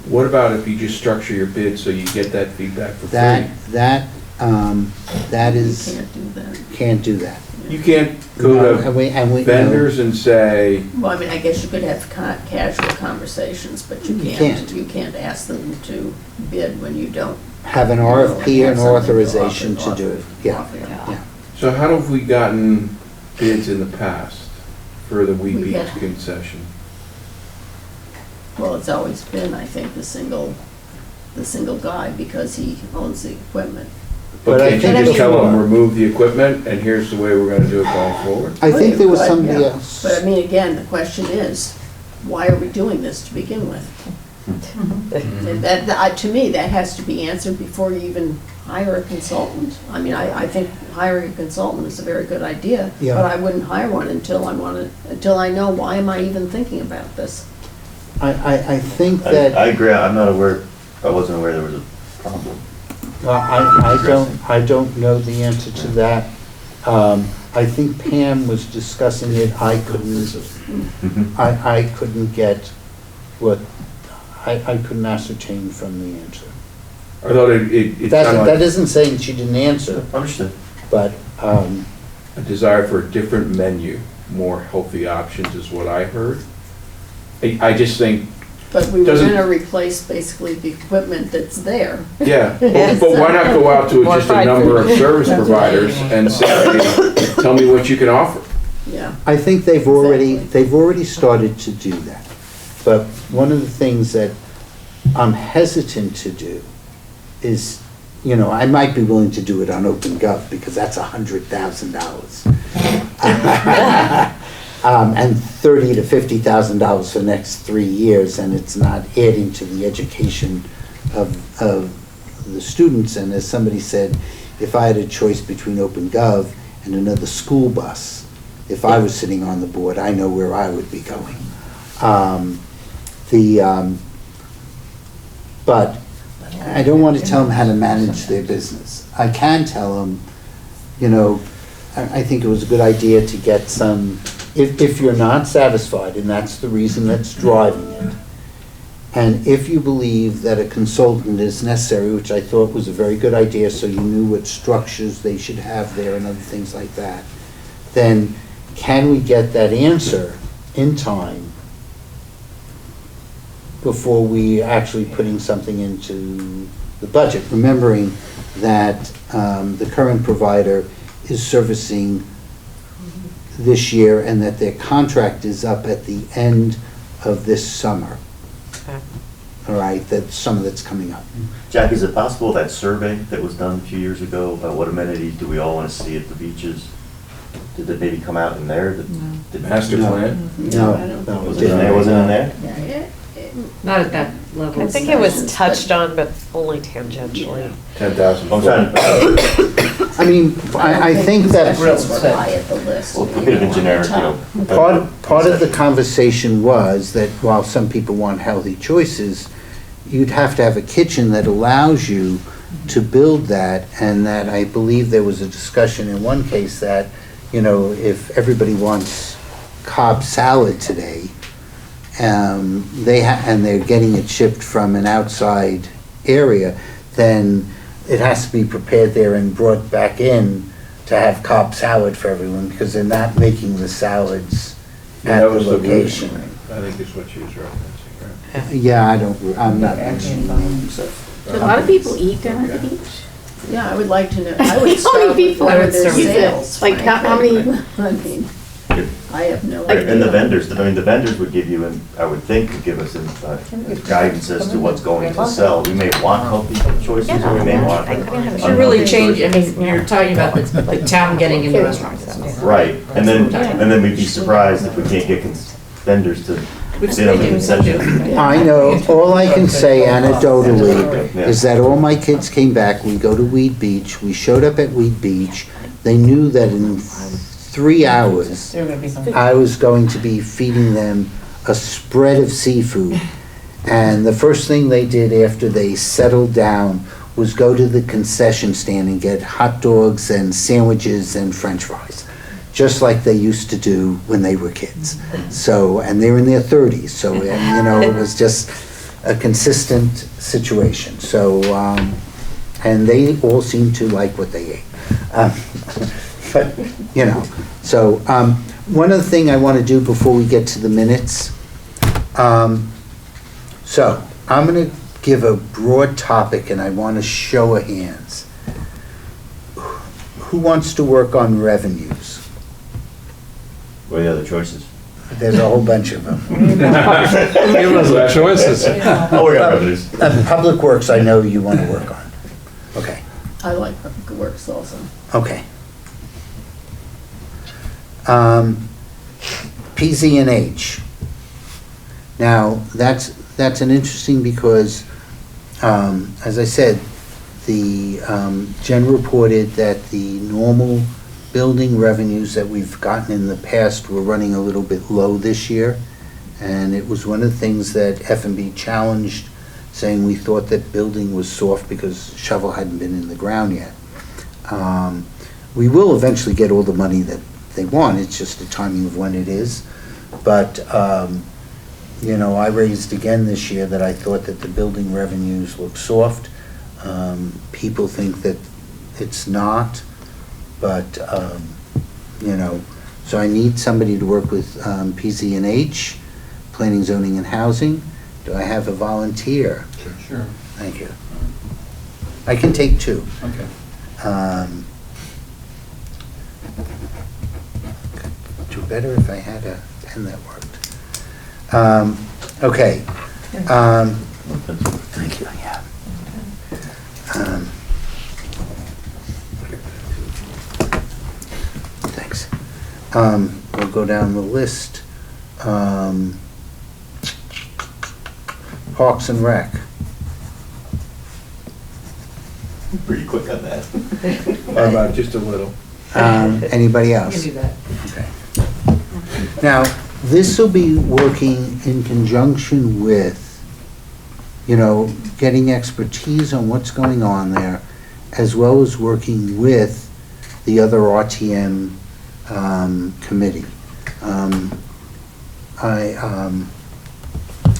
What about if you just structure your bid so you get that feedback for free? That is, Can't do that. can't do that. You can't go No, to and we- vendors and say, Well, I mean, I guess you could have casual conversations, but you You can't, can't. you can't ask them to bid when you don't. Have an RFP and authorization to do it. Yeah, yeah. so how have we gotten bids in the past for the Wheat We Beach get- concession? Well, it's always been, I think, the single guy, because he owns the equipment. But But I can't think you just tell them, before- remove the equipment, and here's the way we're gonna do it going forward? I think there was But, somebody yeah. else. But I mean, again, the question is, why are we doing this to begin with? And to me, that has to be answered before you even hire a consultant. I mean, I think hiring a consultant is a very good idea, Yeah. but I wouldn't hire one until I know, why am I even thinking about this? I think I that, agree, I wasn't aware there was a problem. I don't know the answer to that. I think Pam was discussing it, I couldn't get what, I couldn't ascertain from the answer. I thought it That sounded like isn't saying she didn't answer, Understood. but, a desire for a different menu, more healthy options is what I heard. I just think, But we were Doesn't- gonna replace basically the equipment that's there. yeah, but why not go out to More just a fried number of food. service providers and say, tell me what you can offer? Yeah. I think they've already Exactly. started to do that. But one of the things that I'm hesitant to do is, I might be willing to do it on OpenGov, because that's $100,000. And $30,000 to $50,000 for the next 3 years, and it's not adding to the education of the students. And as somebody said, if I had a choice between OpenGov and another school bus, if I was sitting on the board, I know where I would be going. But I don't want to tell them how to manage their business. I can tell them, I think it was a good idea to get some, if you're not satisfied, and that's the reason that's driving it, and if you believe that a consultant is necessary, which I thought was a very good idea, so you knew what structures they should have there and other things like that, then can we get that answer in time before we actually putting something into the budget? Remembering that the current provider is servicing this year, and that their contract is up at the end of this summer. Okay. All right, that summer that's coming up. Jack, is it possible that survey that was done a few years ago about what amenities do we all want to see at the beaches, did it maybe come out in there? Master plan? No, I don't no, think it Was it didn't. in there? Wasn't in there? Yeah, Not at that level. I of think it was discussions, touched on, but only tangentially. 10,000. I'm trying to, I mean, I think that Grills Were high at the list. Well, it could have been generic, you know. part of the conversation was that while some people want healthy choices, you'd have to have a kitchen that allows you to build that, and that I believe there was a discussion in one case that, you know, if everybody wants Cobb salad today, and they're getting it shipped from an outside area, then it has to be prepared there and brought back in to have Cobb salad for everyone, because they're not making the salads at That the was the location. I think is what she was referencing, right? Yeah, I'm not mentioning names of. Do a lot of people eat down at the beach? Yeah, I would like to know, I would How start many with people what are would their serve it? sales. Like, how frankly. many- I mean, I have no Right, idea. and the vendors, I mean, the vendors would give you, and I would think, would give us guidance as to what's going to sell. We may want healthy choices, or we may want. Should really change, I mean, you're talking about the town getting into restaurants and stuff. Right, and then we'd be surprised if we can't get vendors to bid on the concession. I know, all I can say anecdotally is that all my kids came back, we go to Weed Beach, we showed up at Weed Beach, they knew that in 3 hours, There are gonna be some. I was going to be feeding them a spread of seafood. And the first thing they did after they settled down was go to the concession stand and get hot dogs and sandwiches and French fries, just like they used to do when they were kids. So, and they're in their 30s, so, you know, it was just a consistent situation. So, and they all seemed to like what they ate. But, you know, so, one other thing I want to do before we get to the minutes. So, I'm going to give a broad topic and I want a show of hands. Who wants to work on revenues? What are the other choices? There's a whole bunch of them. Give us the choices. Oh, we got revenues. Public Works, I know you want to work on. Okay, I like Public Works also. okay. PZ&H. Now, that's an interesting because, as I said, the Jen reported that the normal building revenues that we've gotten in the past were running a little bit low this year. And it was one of the things that F&B challenged, saying we thought that building was soft because shovel hadn't been in the ground yet. We will eventually get all the money that they want, it's just the timing of when it is. But, you know, I raised again this year that I thought that the building revenues look soft. People think that it's not, but, you know, so I need somebody to work with PZ&H, Planning, Zoning, and Housing. Do I have a volunteer? Sure. Thank you. I can take two. Okay. Do better if I had a pen that worked. Okay. Thank you, yeah. Thanks. We'll go down the list. Parks and Rec. Pretty quick on that. How about just a little? Anybody You else? can do that. Okay. Now, this will be working in conjunction with, you know, getting expertise on what's going on there, as well as working with the other RTM committee.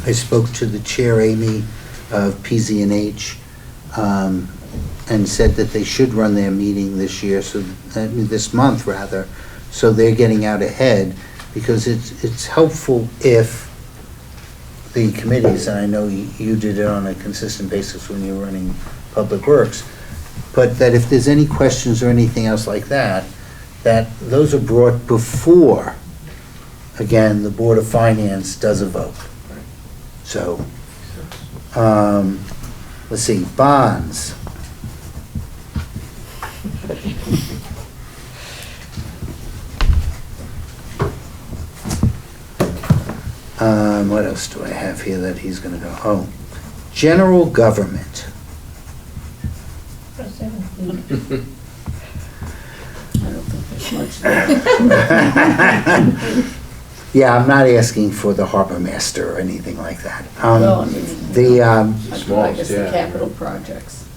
I spoke to the chair, Amy, of PZ&H, and said that they should run their meeting this year, so this month rather, so they're getting out ahead, because it's helpful if the committees, and I know you did it on a consistent basis when you were running Public Works, but that if there's any questions or anything else like that, that those are brought before, again, the Board of Finance does a vote. So, let's see, bonds. What else do I have here that he's gonna go? Oh, general government. much. Yeah, I'm not asking for the harbor master or anything like that. Well, I mean, The, I guess the yeah. capital projects.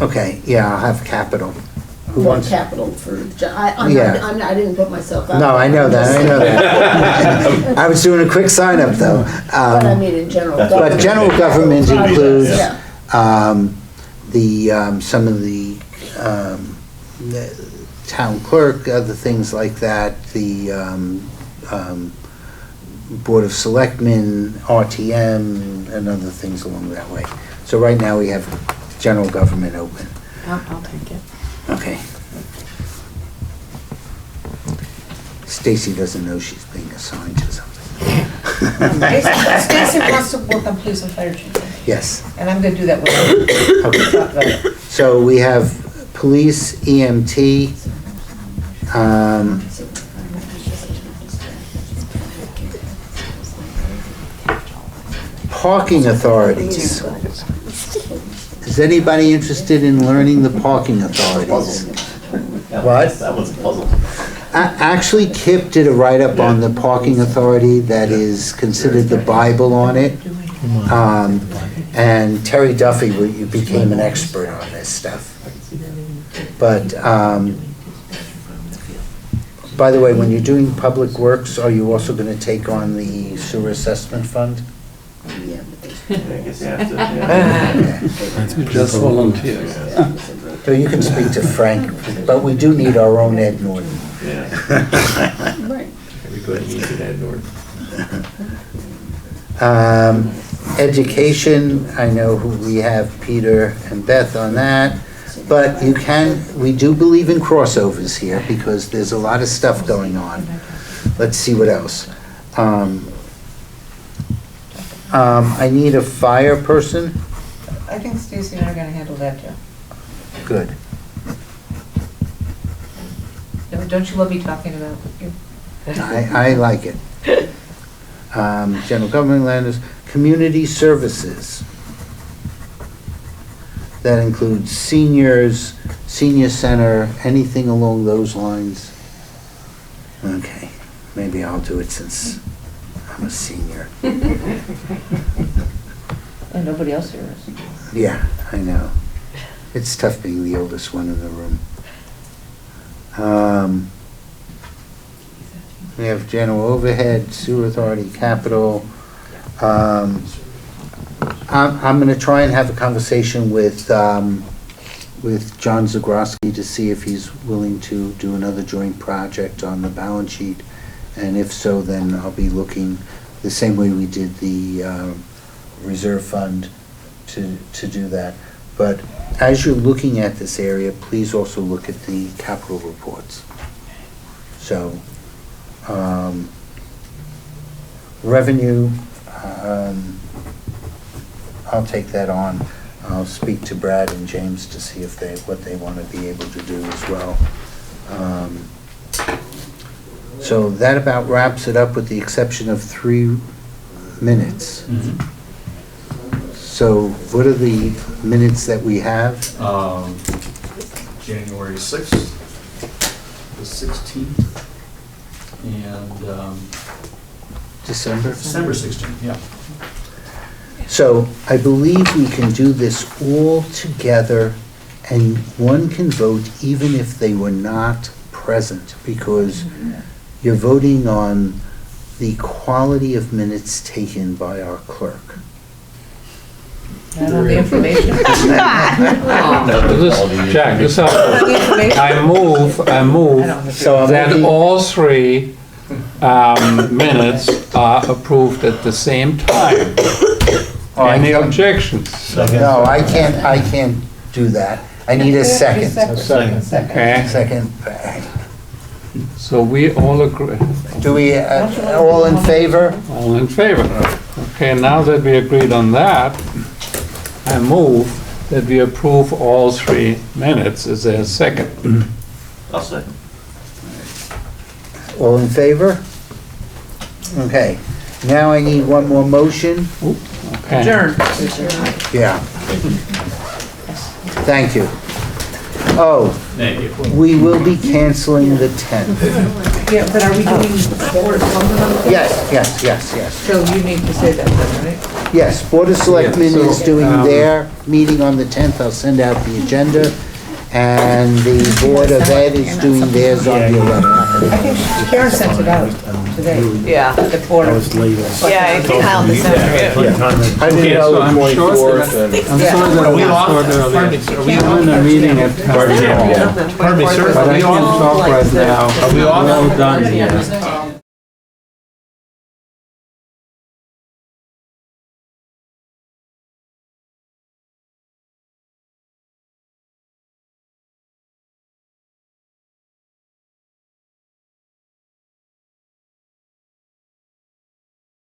okay, yeah, I'll have capital. Who Well, wants? capital for, I didn't put myself out. No, I know that, I know that. I was doing a quick sign up though. But I mean, in general government. But general government includes, Yeah. some of the town clerk, other things like that, the Board of Selectmen, RTM, and other things along that way. So right now we have general government open. I'll take it. Okay. Stacy doesn't know she's being assigned to something. Stacy wants to work on police and fire chief, Yes. and I'm gonna do that with her. Okay. So we have police, EMT, parking authorities. Is anybody interested in learning the parking authorities? What? That was a puzzle. Actually, Kip did a write-up on the parking authority that is considered the Bible on it. And Terry Duffy became an expert on this stuff. But, by the way, when you're doing public works, are you also going to take on the sewer assessment fund? Yeah, but there's- I guess you have to, yeah. Just volunteers. So you can speak to Frank, but we do need our own Ed Norton. Yeah. Right. Education, I know we have Peter and Beth on that, but we do believe in crossovers here because there's a lot of stuff going on. Let's see what else. I need a fire person. I think Stacy and I are gonna handle that, Joe. Good. Don't you love me talking about you? I like it. General government landers, community services. That includes seniors, senior center, anything along those lines. Okay, maybe I'll do it since I'm a senior. And nobody else here is. Yeah, I know. It's tough being the oldest one in the room. We have general overhead, sewer authority, capital. I'm gonna try and have a conversation with John Zagroski to see if he's willing to do another joint project on the balance sheet. And if so, then I'll be looking the same way we did the reserve fund to do that. But as you're looking at this area, please also look at the capital reports. So, revenue, I'll take that on. I'll speak to Brad and James to see if what they want to be able to do as well. So that about wraps it up with the exception of 3 minutes. Mm-hmm. So what are the minutes that we have? January 6th, the 16th, and December? December 16th, yeah. So I believe we can do this all together and one can vote even if they were not present because you're voting on the quality of minutes taken by our clerk. I don't have the information. Jack, this helps. I move So I'm that looking- all 3 minutes are approved at the same time. Any objections? No, I can't do that. I need a second. Okay, Second. so we all agree, Do we, all in favor? all in favor. Okay, now that we agreed on that, I move that we approve all 3 minutes. Is there a second? I'll second. All in favor? Okay, now I need one more motion. Okay. Adjourn. Yeah. Thank you. Oh, Thank you. we will be canceling the 10th. Yeah, but are we doing Board of Selectmen on the? Yes. So you need to say that then, right? Yes, Board of Selectmen Yeah, so, is doing their meeting on the 10th. I'll send out the agenda. And the Board of Ed is doing theirs on the 11th. I think Karen sent it out today. Yeah. The Board I of. was late. Yeah, I compiled this afternoon. I didn't Yeah, know. so I'm I'm sure sure that- and. I'm Yeah. sorry that I was short earlier. I'm in a meeting at town hall. Pardon me, sir? But I Are we can't all- talk right now. Are we all- We're all done here.